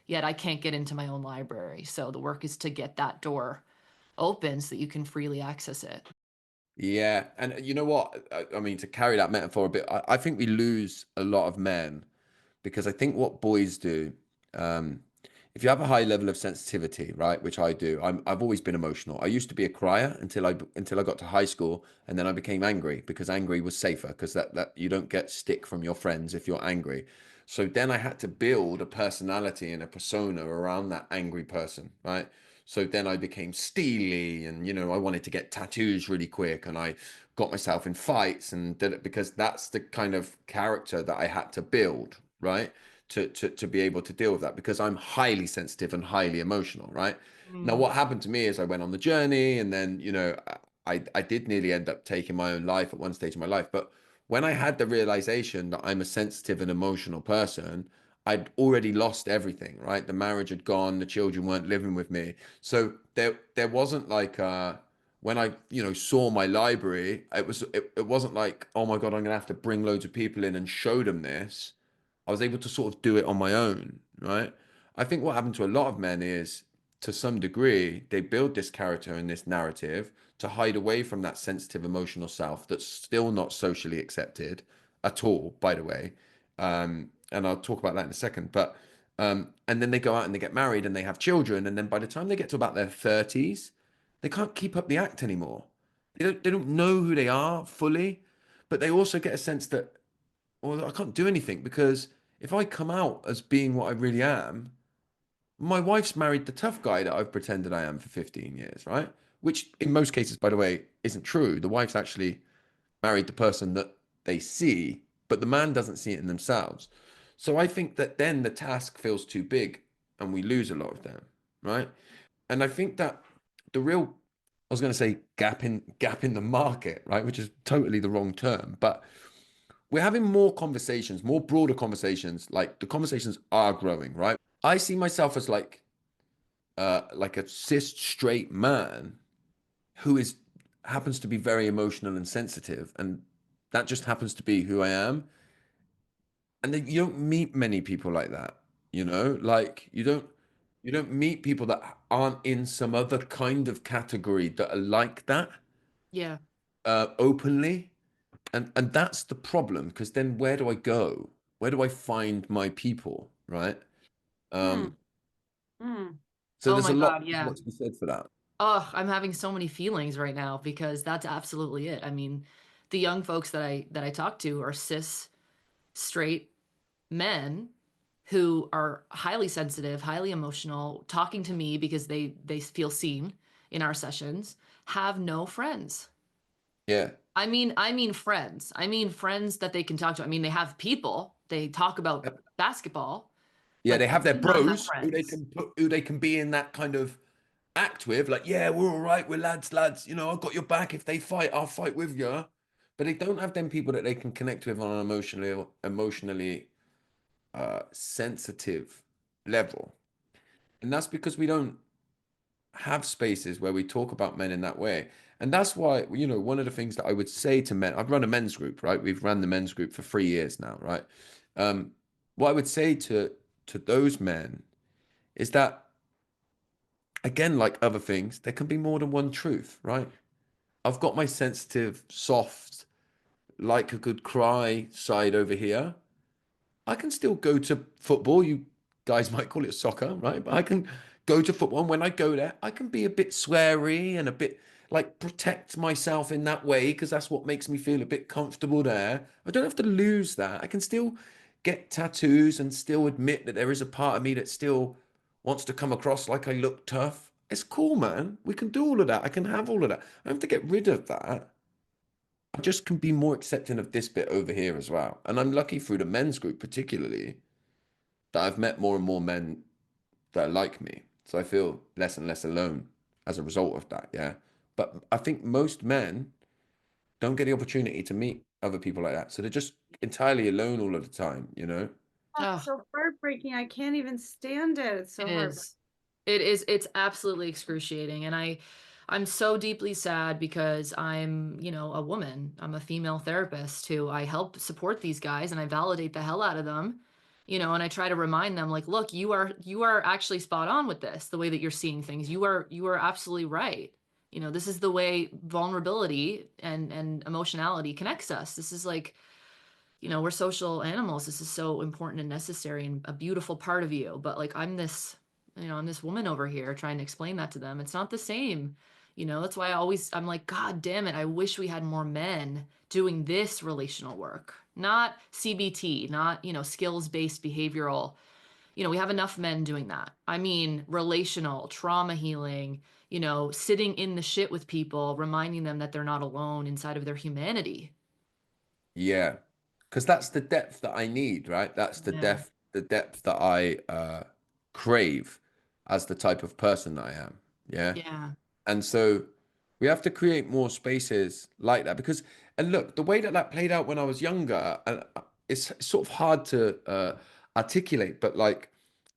[SPEAKER 1] yet I can't get into my own library. So the work is to get that door open so that you can freely access it.
[SPEAKER 3] Yeah, and you know what? I mean, to carry that metaphor a bit, I think we lose a lot of men because I think what boys do, um, if you have a high level of sensitivity, right, which I do, I've always been emotional. I used to be a crier until I got to high school, and then I became angry because angry was safer because that you don't get stick from your friends if you're angry. So then I had to build a personality and a persona around that angry person, right? So then I became steely and, you know, I wanted to get tattoos really quick and I got myself in fights and did it because that's the kind of character that I had to build, right? To be able to deal with that because I'm highly sensitive and highly emotional, right? Now,
[SPEAKER 1] Mm.
[SPEAKER 3] what happened to me is I went on the journey and then, you know, I did nearly end up taking my own life at one stage of my life. But when I had the realization that I'm a sensitive and emotional person, I'd already lost everything, right? The marriage had gone, the children weren't living with me. So there wasn't like when I, you know, saw my library, it wasn't like, oh my God, I'm gonna have to bring loads of people in and show them this. I was able to sort of do it on my own, right? I think what happened to a lot of men is to some degree, they build this character and this narrative to hide away from that sensitive emotional self that's still not socially accepted at all, by the way. And I'll talk about that in a second. But and then they go out and they get married and they have children, and then by the time they get to about their 30s, they can't keep up the act anymore. They don't know who they are fully, but they also get a sense that, well, I can't do anything because if I come out as being what I really am, my wife's married the tough guy that I've pretended I am for 15 years, right? Which in most cases, by the way, isn't true. The wife's actually married the person that they see, but the man doesn't see it in themselves. So I think that then the task feels too big and we lose a lot of them, right? And I think that the real, I was going to say gap in the market, right, which is totally the wrong term, but we're having more conversations, more broader conversations. Like the conversations are growing, right? I see myself as like a cis straight man who is happens to be very emotional and sensitive, and that just happens to be who I am. And then you don't meet many people like that, you know, like you don't meet people that aren't in some other kind of category that are like that
[SPEAKER 1] Yeah.
[SPEAKER 3] openly. And that's the problem because then where do I go? Where do I find my people, right?
[SPEAKER 2] Hmm.
[SPEAKER 3] Um,
[SPEAKER 2] Hmm.
[SPEAKER 3] so
[SPEAKER 1] Oh
[SPEAKER 3] there's a
[SPEAKER 1] my
[SPEAKER 3] lot,
[SPEAKER 1] God.
[SPEAKER 3] there's a
[SPEAKER 1] Yeah.
[SPEAKER 3] lot to be said for that.
[SPEAKER 1] Oh, I'm having so many feelings right now because that's absolutely it. I mean, the young folks that I talk to are cis, straight men who are highly sensitive, highly emotional, talking to me because they feel seen in our sessions, have no friends.
[SPEAKER 3] Yeah.
[SPEAKER 1] I mean friends. I mean friends that they can talk to. I mean, they have people. They talk about
[SPEAKER 3] Yep.
[SPEAKER 1] basketball,
[SPEAKER 3] Yeah,
[SPEAKER 1] but
[SPEAKER 3] they
[SPEAKER 1] they
[SPEAKER 3] have their
[SPEAKER 1] do not have
[SPEAKER 3] bros
[SPEAKER 1] friends.
[SPEAKER 3] who they can be in that kind of act with, like, yeah, we're all right, we're lads, you know, I've got your back. If they fight, I'll fight with you. but they don't have them people that they can connect with on an emotionally sensitive level. And that's because we don't have spaces where we talk about men in that way. And that's why, one of the things that I would say to men, I've run a men's group, right? We've run the men's group for 3 years now, right? What I would say to those men is that, again, like other things, there can be more than one truth, right? I've got my sensitive, soft, like a good cry side over here. I can still go to football. You guys might call it soccer, right? But I can go to football. And when I go there, I can be a bit sweary and a bit like protect myself in that way because that's what makes me feel a bit comfortable there. I don't have to lose that. I can still get tattoos and still admit that there is a part of me that still wants to come across like I look tough. It's cool, man. We can do all of that. I can have all of that. I don't have to get rid of that. I just can be more accepting of this bit over here as well. And I'm lucky through the men's group, particularly, that I've met more and more men that are like me. So I feel less and less alone as a result of that. Yeah. But I think most men don't get the opportunity to meet other people like that. So they're just entirely alone all of the time, you know?
[SPEAKER 2] That's
[SPEAKER 1] Oh,
[SPEAKER 2] so heartbreaking. I can't even stand it. It's so
[SPEAKER 1] it
[SPEAKER 2] heartbreaking.
[SPEAKER 1] is. It is. It's absolutely excruciating. And I'm so deeply sad because I'm, a woman. I'm a female therapist who I help support these guys and I validate the hell out of them, and I try to remind them like, look, you are actually spot on with this, the way that you're seeing things. You are absolutely right. This is the way vulnerability and emotionality connects us. This is like, we're social animals. This is so important and necessary and a beautiful part of you. But like, I'm this woman over here trying to explain that to them. It's not the same. That's why I'm like, God damn it. I wish we had more men doing this relational work, not CBT, not, skills-based behavioral. We have enough men doing that. I mean, relational, trauma healing, sitting in the shit with people, reminding them that they're not alone inside of their humanity.
[SPEAKER 3] Yeah. Because that's the depth that I need, right? That's
[SPEAKER 1] Yeah.
[SPEAKER 3] the depth that I crave as the type of person that I am. Yeah.
[SPEAKER 1] Yeah.
[SPEAKER 3] And so we have to create more spaces like that because, and look, the way that that played out when I was younger, and it's sort of hard to articulate, but like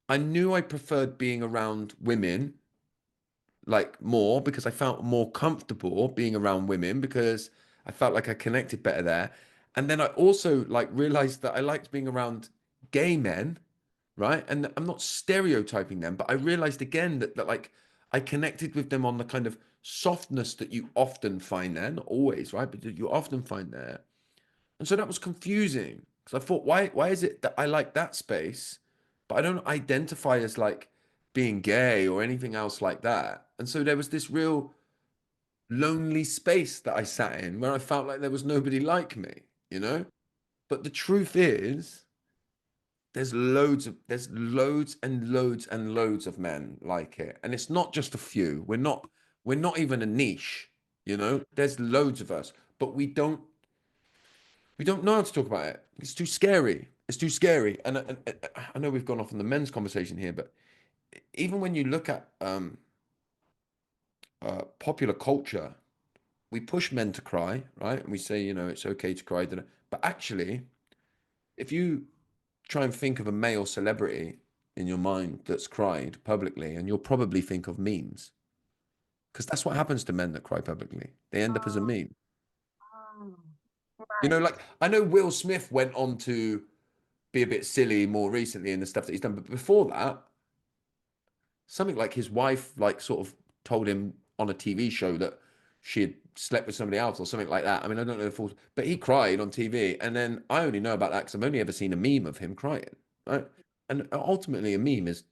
[SPEAKER 3] I knew I preferred being around women like more because I felt more comfortable being around women because I felt like I connected better there. And then I also like realized that I liked being around gay men, right? And I'm not stereotyping them, but I realized again that like I connected with them on the kind of softness that you often find there, not always, right? But that you often find there. And so that was confusing because I thought, why is it that I like that space, but I don't identify as like being gay or anything else like that? And so there was this real lonely space that I sat in where I felt like there was nobody like me, you know? But the truth is, there's loads and loads and loads of men like it. And it's not just a few. We're not even a niche, you know? There's loads of us, but we don't know how to talk about it. It's too scary. It's too scary. And I know we've gone off on the men's conversation here, but even when you look at popular culture, we push men to cry, right? And we say, it's okay to cry. But actually, if you try and think of a male celebrity in your mind that's cried publicly, and you'll probably think of memes, because that's what happens to men that cry publicly. They end up as a meme.
[SPEAKER 2] Oh, right.
[SPEAKER 3] Like I know Will Smith went on to be a bit silly more recently in the stuff that he's done. But before that, something like his wife, like, sort of told him on a TV show that she had slept with somebody else or something like that. I mean, I don't know the full, but he cried on TV. And then I only know about that because I've only ever seen a meme of him crying, right? And ultimately, a meme is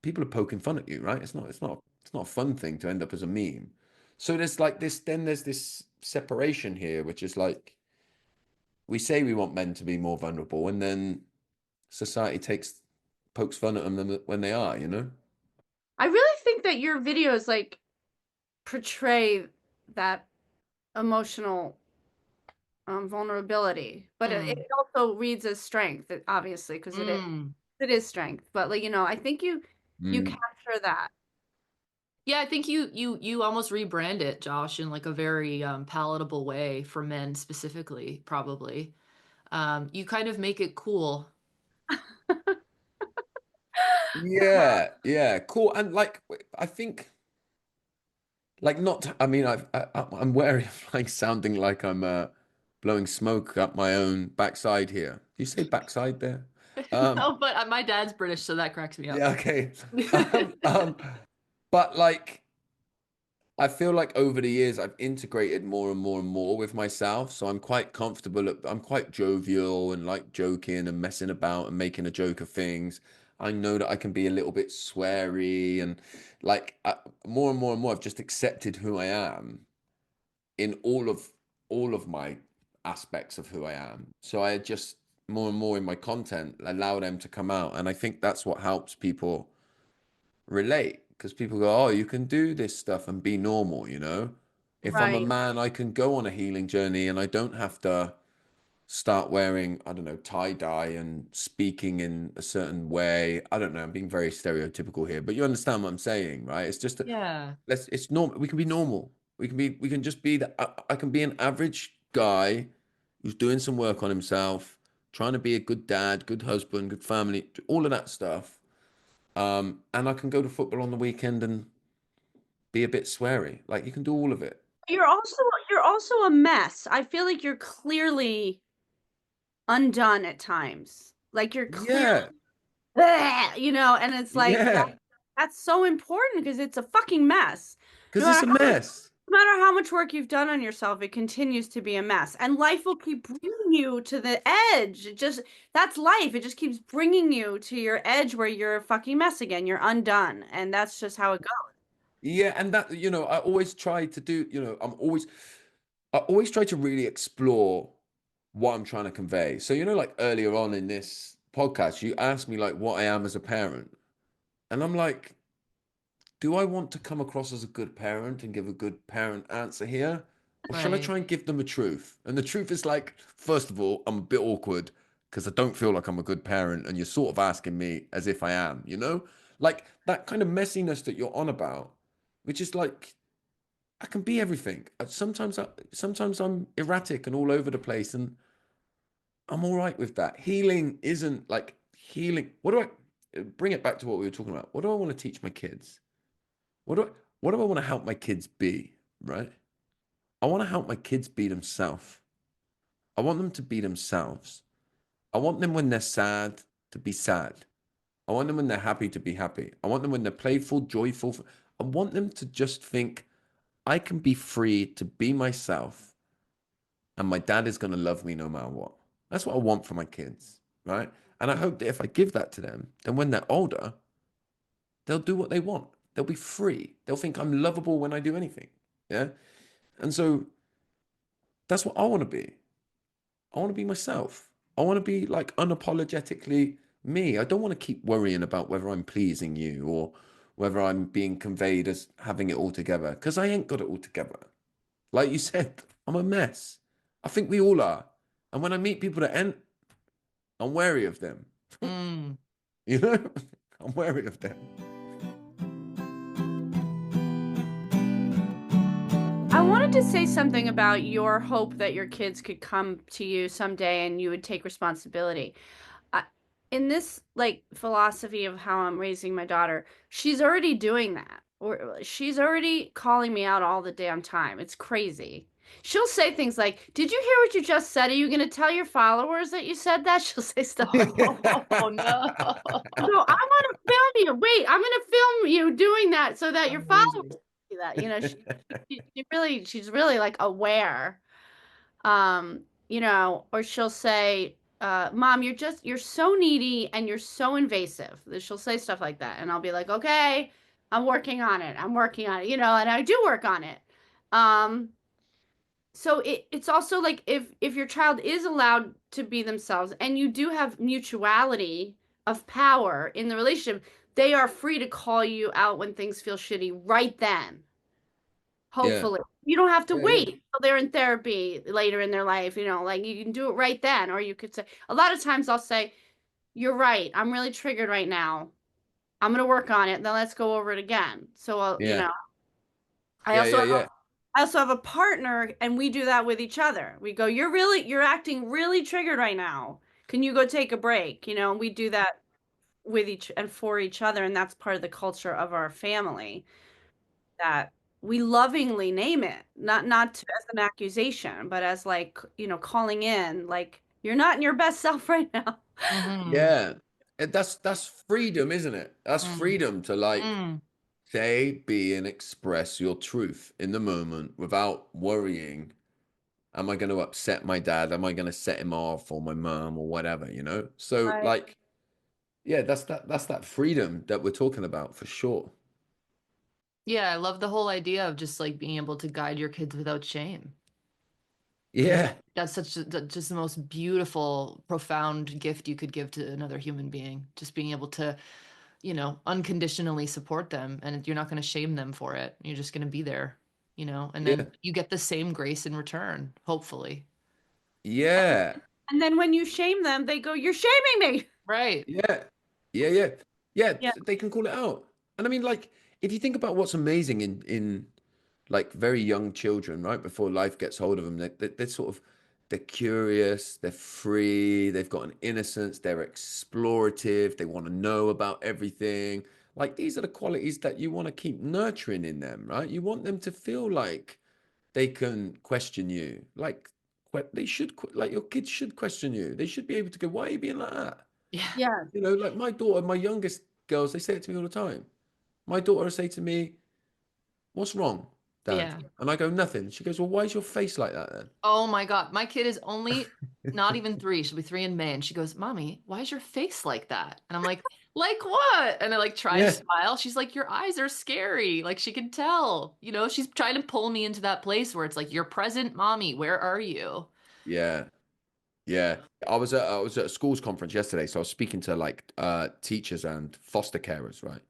[SPEAKER 3] people are poking fun at you, right? It's not a fun thing to end up as a meme. So there's like this, then there's this separation here, which is like, we say we want men to be more vulnerable, and then society pokes fun at them when they are, you know?
[SPEAKER 2] I really think that your videos like portray that emotional vulnerability, but it
[SPEAKER 1] Mm.
[SPEAKER 2] also reads as strength, obviously, because it
[SPEAKER 1] Mm.
[SPEAKER 2] is strength. But like I think you
[SPEAKER 3] Mm.
[SPEAKER 2] capture that
[SPEAKER 1] Yeah, I think you almost rebrand it, Josh, in like a very palatable way for men specifically, probably. You kind of make it cool.
[SPEAKER 3] Yeah, yeah, cool. And like, I think, like, not. I mean, I'm wary of like sounding like I'm blowing smoke up my own backside here. Do you say backside there? Um,
[SPEAKER 1] No, but my dad's British, so that cracks me up.
[SPEAKER 3] yeah, okay. Um, um, but like, I feel like over the years I've integrated more and more and more with myself. So I'm quite comfortable. I'm quite jovial and like joking and messing about and making a joke of things. I know that I can be a little bit sweary and like more and more and more I've just accepted who I am in all of my aspects of who I am. So I just more and more in my content allow them to come out. And I think that's what helps people relate because people go, oh, you can do this stuff and be normal, you know? If I'm a
[SPEAKER 2] Right.
[SPEAKER 3] man, I can go on a healing journey and I don't have to start wearing, I don't know, tie dye and speaking in a certain way. I don't know, I'm being very stereotypical here, but you understand what I'm saying, right? It's just that
[SPEAKER 1] Yeah.
[SPEAKER 3] it's normal. We can be normal. We can just be that. I can be an average guy who's doing some work on himself, trying to be a good dad, good husband, good family, all of that stuff. And I can go to football on the weekend and be a bit sweary. Like you can do all of it.
[SPEAKER 2] You're also a mess. I feel like you're clearly undone at times. Like you're clearly,
[SPEAKER 3] Yeah,
[SPEAKER 2] and it's like
[SPEAKER 3] yeah.
[SPEAKER 2] that's so important because it's a fucking mess. No
[SPEAKER 3] Because it's
[SPEAKER 2] matter
[SPEAKER 3] a mess.
[SPEAKER 2] no matter how much work you've done on yourself, it continues to be a mess. And life will keep bringing you to the edge. That's life. It just keeps bringing you to your edge where you're a fucking mess again. You're undone. And that's just how it goes.
[SPEAKER 3] Yeah, and that, I always try to do, I always try to really explore what I'm trying to convey. So, like earlier on in this podcast, you asked me like what I am as a parent. And I'm like, do I want to come across as a good parent and give a good parent answer here? Or shall I
[SPEAKER 1] Right.
[SPEAKER 3] try and give them a truth? And the truth is like, first of all, I'm a bit awkward because I don't feel like I'm a good parent. And you're sort of asking me as if I am, you know? Like that kind of messiness that you're on about, which is like, I can be everything. Sometimes I'm erratic and all over the place, and I'm all right with that. Healing isn't like healing. What do I bring it back to what we were talking about? What do I want to teach my kids? What do I what do I want to help my kids be, right? I want to help my kids be themselves. I want them to be themselves. I want them when they're sad to be sad. I want them when they're happy to be happy. I want them when they're playful, joyful. I want them to just think I can be free to be myself and my dad is going to love me no matter what. That's what I want for my kids, right? And I hope that if I give that to them, then when they're older, they'll do what they want. They'll be free. They'll think I'm lovable when I do anything. Yeah. And so that's what I want to be. I want to be myself. I want to be like unapologetically me. I don't want to keep worrying about whether I'm pleasing you or whether I'm being conveyed as having it all together because I ain't got it all together. Like you said, I'm a mess. I think we all are. And when I meet people that ain't, I'm wary of them.
[SPEAKER 1] Mm.
[SPEAKER 3] You know, I'm wary of them.
[SPEAKER 2] I wanted to say something about your hope that your kids could come to you someday and you would take responsibility. I, in this like philosophy of how I'm raising my daughter, she's already doing that. Or she's already calling me out all the damn time. It's crazy. She'll say things like, "Did you hear what you just said? Are you going to tell your followers that you said that?" She'll say stuff like that.
[SPEAKER 1] Oh no.
[SPEAKER 2] So I want to film you. Wait, I'm going to film you doing that so that your followers
[SPEAKER 1] Amazing.
[SPEAKER 2] see that. She's really like aware. Or she'll say, Mom, you're so needy and you're so invasive. She'll say stuff like that. And I'll be like, okay, I'm working on it. I'm working on it, and I do work on it. Um, so it's also like if your child is allowed to be themselves and you do have mutuality of power in the relationship, they are free to call you out when things feel shitty right then.
[SPEAKER 3] Yeah,
[SPEAKER 2] Hopefully. You don't have to
[SPEAKER 3] yeah, yeah.
[SPEAKER 2] wait till they're in therapy later in their life, like you can do it right then. Or you could say, a lot of times I'll say, "You're right. I'm really triggered right now. I'm going to work on it. Then let's go over it again. So,
[SPEAKER 3] Yeah.
[SPEAKER 2] I
[SPEAKER 3] Yeah,
[SPEAKER 2] also
[SPEAKER 3] yeah, yeah.
[SPEAKER 2] I also have a partner, and we do that with each other. We go, you're acting really triggered right now. Can you go take a break? And we do that with each and for each other. And that's part of the culture of our family, that we lovingly name it, as an accusation, but as like, calling in, like, you're not in your best self right now.
[SPEAKER 1] Mm-hmm.
[SPEAKER 3] Yeah. That's freedom, isn't it? That's
[SPEAKER 1] Mm.
[SPEAKER 3] freedom to like
[SPEAKER 1] Mm.
[SPEAKER 3] say, be, and express your truth in the moment without worrying, am I going to upset my dad? Am I going to set him off, or my mom, or whatever, you know? So
[SPEAKER 2] Right.
[SPEAKER 3] like, yeah, that's that freedom that we're talking about for sure.
[SPEAKER 1] Yeah, I love the whole idea of just like being able to guide your kids without shame.
[SPEAKER 3] Yeah.
[SPEAKER 1] That's just the most beautiful, profound gift you could give to another human being. Just being able to, unconditionally support them, and you're not going to shame them for it. You're just going to be there, and
[SPEAKER 3] Yeah.
[SPEAKER 1] then you get the same grace in return, hopefully.
[SPEAKER 3] Yeah.
[SPEAKER 2] And then when you shame them, they go, you're shaming me.
[SPEAKER 1] Right.
[SPEAKER 3] Yeah. Yeah. Yeah. Yeah.
[SPEAKER 2] Yeah.
[SPEAKER 3] They can call it out. And I mean, like, if you think about what's amazing in like very young children, right? Before life gets hold of them, they're sort of, they're curious, they're free, they've got an innocence, they're explorative, they want to know about everything. Like these are the qualities that you want to keep nurturing in them, right? You want them to feel like they can question you. Like they should, like your kids should question you. They should be able to go, why are you being like that?
[SPEAKER 1] Yeah.
[SPEAKER 2] Yeah.
[SPEAKER 3] You know, like my daughter, my youngest girls, they say it to me all the time. My daughter will say to me, what's wrong, Dad?
[SPEAKER 1] Yeah.
[SPEAKER 3] And I go, nothing. She goes, well, why is your face like that then?
[SPEAKER 1] Oh my God. My kid is only not even 3. She'll be 3 in May. And she goes, Mommy, why is your face like that? And I'm like what? And I like try to
[SPEAKER 3] Yeah.
[SPEAKER 1] smile. She's like, your eyes are scary. Like she can tell, she's trying to pull me into that place where it's like, you're present, Mommy. Where are you?
[SPEAKER 3] Yeah. Yeah. I was at a schools conference yesterday. So I was speaking to like teachers and foster carers, right?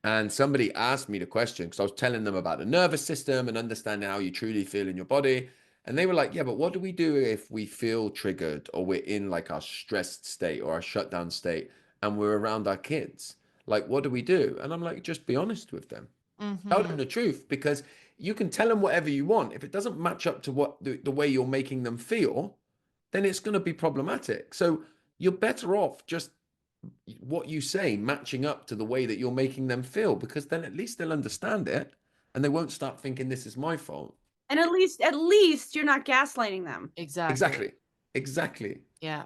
[SPEAKER 3] And somebody asked me the question because I was telling them about the nervous system and understanding how you truly feel in your body. And they were like, yeah, but what do we do if we feel triggered or we're in like our stressed state or our shutdown state and we're around our kids? Like, what do we do? And I'm like, just be honest with them. Tell
[SPEAKER 1] Mm-hmm.
[SPEAKER 3] them the truth, because you can tell them whatever you want. If it doesn't match up to what the way you're making them feel, then it's going to be problematic. So you're better off just what you say matching up to the way that you're making them feel, because then at least they'll understand it and they won't start thinking this is my fault.
[SPEAKER 2] And at least you're not gaslighting them.
[SPEAKER 1] Exactly.
[SPEAKER 3] Exactly. Exactly.
[SPEAKER 1] Yeah.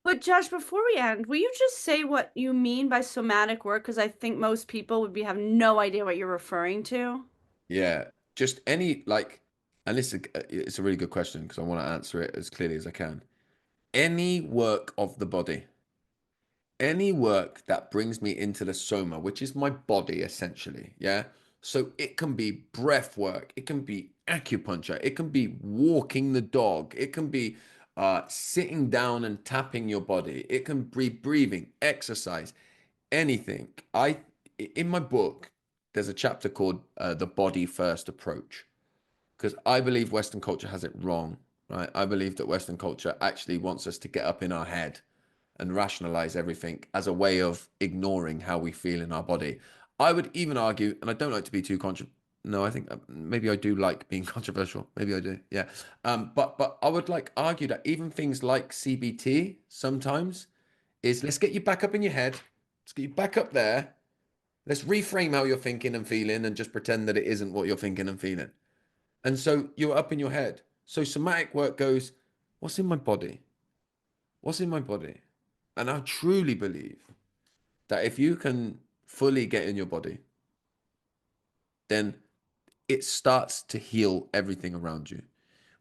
[SPEAKER 2] But Josh, before we end, will you just say what you mean by somatic work? Because I think most people would have no idea what you're referring to.
[SPEAKER 3] Yeah. Just any like, and this is it's a really good question because I want to answer it as clearly as I can. Any work of the body, any work that brings me into the soma, which is my body essentially. Yeah. So it can be breath work, it can be acupuncture, it can be walking the dog, it can be sitting down and tapping your body, it can be breathing, exercise, anything. In my book, there's a chapter called the body first approach, because I believe Western culture has it wrong, right? I believe that Western culture actually wants us to get up in our head and rationalize everything as a way of ignoring how we feel in our body. I would even argue, and I don't like to be too controversial. No, I think maybe I do like being controversial. Maybe I do. Yeah. But I would like argue that even things like CBT sometimes is, let's get you back up in your head. Let's get you back up there. Let's reframe how you're thinking and feeling and just pretend that it isn't what you're thinking and feeling. And so you're up in your head. So somatic work goes, what's in my body? What's in my body? And I truly believe that if you can fully get in your body, then it starts to heal everything around you.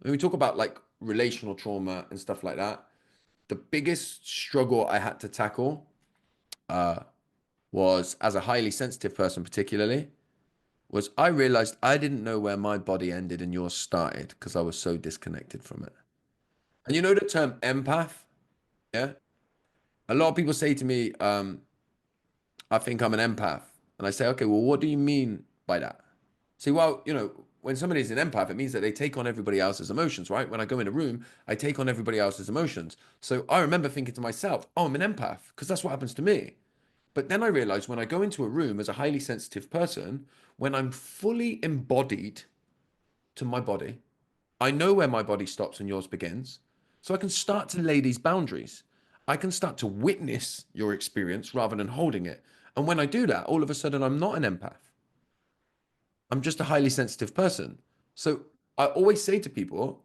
[SPEAKER 3] When we talk about like relational trauma and stuff like that, the biggest struggle I had to tackle uh, was, as a highly sensitive person, particularly, was I realized I didn't know where my body ended and yours started because I was so disconnected from it. And you know the term empath? Yeah. A lot of people say to me, I think I'm an empath. And I say, okay, well, what do you mean by that? See, well, when somebody's an empath, it means that they take on everybody else's emotions, right? When I go in a room, I take on everybody else's emotions. So I remember thinking to myself, oh, I'm an empath, because that's what happens to me. But then I realized when I go into a room as a highly sensitive person, when I'm fully embodied to my body, I know where my body stops and yours begins. So I can start to lay these boundaries. I can start to witness your experience rather than holding it. And when I do that, all of a sudden, I'm not an empath. I'm just a highly sensitive person. So I always say to people,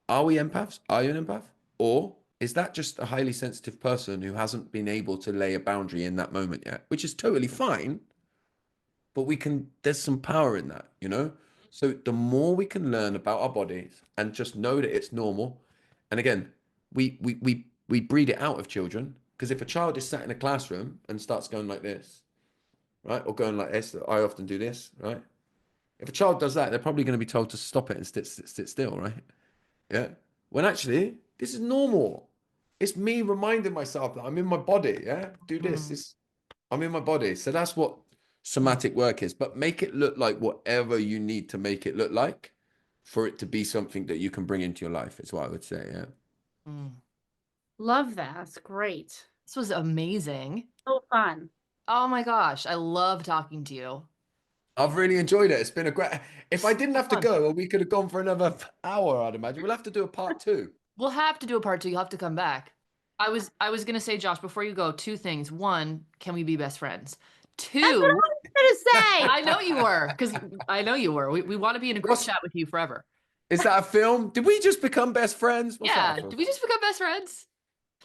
[SPEAKER 3] are we empaths? Are you an empath? Or is that just a highly sensitive person who hasn't been able to lay a boundary in that moment yet? Which is totally fine, but there's some power in that, you know? So the more we can learn about our bodies and just know that it's normal. And again, we breed it out of children, because if a child is sat in a classroom and starts going like this, right? Or going like this, I often do this, right? If a child does that, they're probably going to be told to stop it and sit still, right? Yeah. When actually, this is normal. It's me reminding myself that I'm in my body. Yeah. Do this. I'm in my body. So that's what somatic work is. But make it look like whatever you need to make it look like for it to be something that you can bring into your life, is what I would say. Yeah.
[SPEAKER 2] Love that. That's great.
[SPEAKER 1] This was amazing.
[SPEAKER 2] So fun.
[SPEAKER 1] Oh my gosh, I love talking to you.
[SPEAKER 3] I've really enjoyed it. It's been a great. If I didn't have to
[SPEAKER 1] Fun.
[SPEAKER 3] go, we could have gone for another hour, I'd imagine. We'll have to do a part 2.
[SPEAKER 1] We'll have to do a part 2. You'll have to come back. I was gonna say, Josh, before you go, 2 things. 1, can we be best friends? 2,
[SPEAKER 2] That's what I was gonna say.
[SPEAKER 1] I know you were, because I know you were. We want to be in a group chat with you forever.
[SPEAKER 3] Is that a film? Did we just become best friends? What's
[SPEAKER 1] Yeah.
[SPEAKER 3] that?
[SPEAKER 1] Did we just become best friends?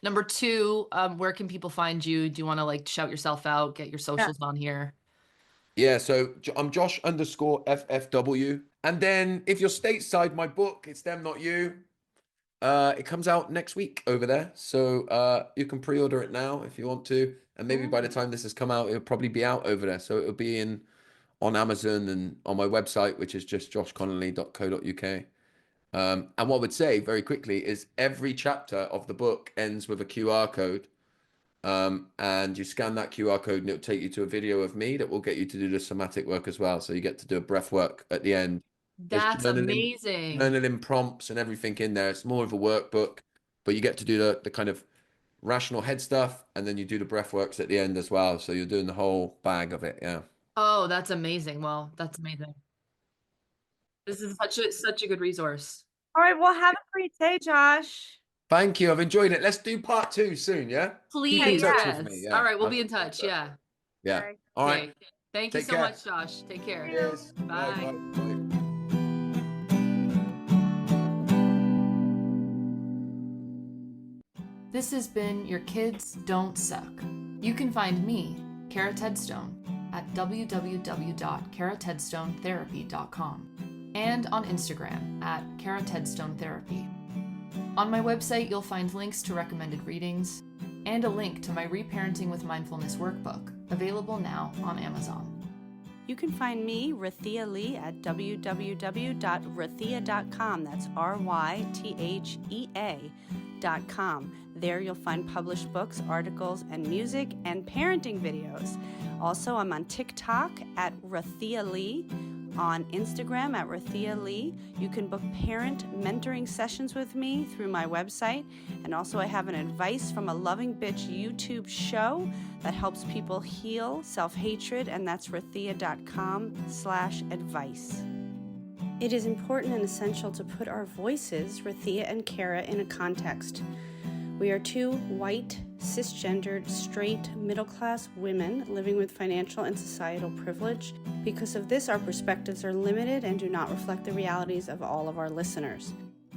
[SPEAKER 1] Number 2, where can people find you? Do you want to like shout yourself out, get your socials on here?
[SPEAKER 3] Yeah, so I'm Josh_FFW. And then if you're stateside, my book, It's Them Not You. It comes out next week over there. So you can pre-order it now if you want to. And maybe by the time this has come out, it'll probably be out over there. So it'll be on Amazon and on my website, which is just joshconnolly.co.uk. And what I would say very quickly is every chapter of the book ends with a QR code. And you scan that QR code and it'll take you to a video of me that will get you to do the somatic work as well. So you get to do a breath work at the end.
[SPEAKER 1] That's amazing.
[SPEAKER 3] Journaling prompts and everything in there. It's more of a workbook, but you get to do the kind of rational head stuff, and then you do the breath works at the end as well. So you're doing the whole bag of it. Yeah.
[SPEAKER 1] Oh, that's amazing. Well, that's amazing. This is such a good resource.
[SPEAKER 2] All right. Well, have a great day, Josh.
[SPEAKER 3] Thank you. I've enjoyed it. Let's do part 2 soon. Yeah.
[SPEAKER 1] Please.
[SPEAKER 3] Keep in touch
[SPEAKER 1] Yes.
[SPEAKER 3] with me. Yeah.
[SPEAKER 1] All right. We'll be in touch. Yeah.
[SPEAKER 3] Yeah.
[SPEAKER 2] Right.
[SPEAKER 3] All right.
[SPEAKER 1] Okay. Thank you
[SPEAKER 3] Take
[SPEAKER 1] so
[SPEAKER 3] care.
[SPEAKER 1] much, Josh. Take care.
[SPEAKER 3] Cheers.
[SPEAKER 1] Bye.
[SPEAKER 3] Bye.
[SPEAKER 1] This has been Your Kids Don't Suck. You can find me, Cara Tedstone, at www.caratedstonetherapy.com and on Instagram at Cara Tedstone Therapy. On my website, you'll find links to recommended readings and a link to my Reparenting with Mindfulness workbook, available now on Amazon.
[SPEAKER 4] You can find me, Rythea Lee, at www.rythea.com. That's RYTHEA.com. There you'll find published books, articles, and music, and parenting videos. Also, I'm on TikTok at Rythea Lee, on Instagram at Rythea Lee. You can book parent mentoring sessions with me through my website. And also I have an Advice from a Loving Bitch YouTube show that helps people heal self-hatred, and that's rythea.com/advice. It is important and essential to put our voices, Rythea and Cara, in a context. We are 2 white, cisgendered, straight, middle-class women living with financial and societal privilege. Because of this, our perspectives are limited and do not reflect the realities of all of our listeners.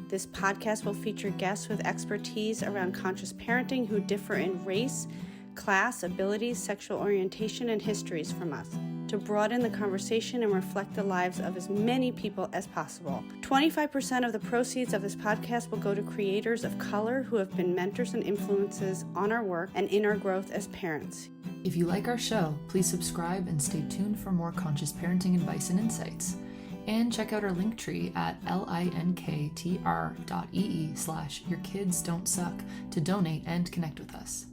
[SPEAKER 4] This podcast will feature guests with expertise around conscious parenting who differ in race, class, abilities, sexual orientation, and histories from us, to broaden the conversation and reflect the lives of as many people as possible. 25% of the proceeds of this podcast will go to creators of color who have been mentors and influences on our work and in our growth as parents.
[SPEAKER 1] If you like our show, please subscribe and stay tuned for more conscious parenting advice and insights. And check out our link tree at linktr.ee/yourkidsdon'tsuck to donate and connect with us.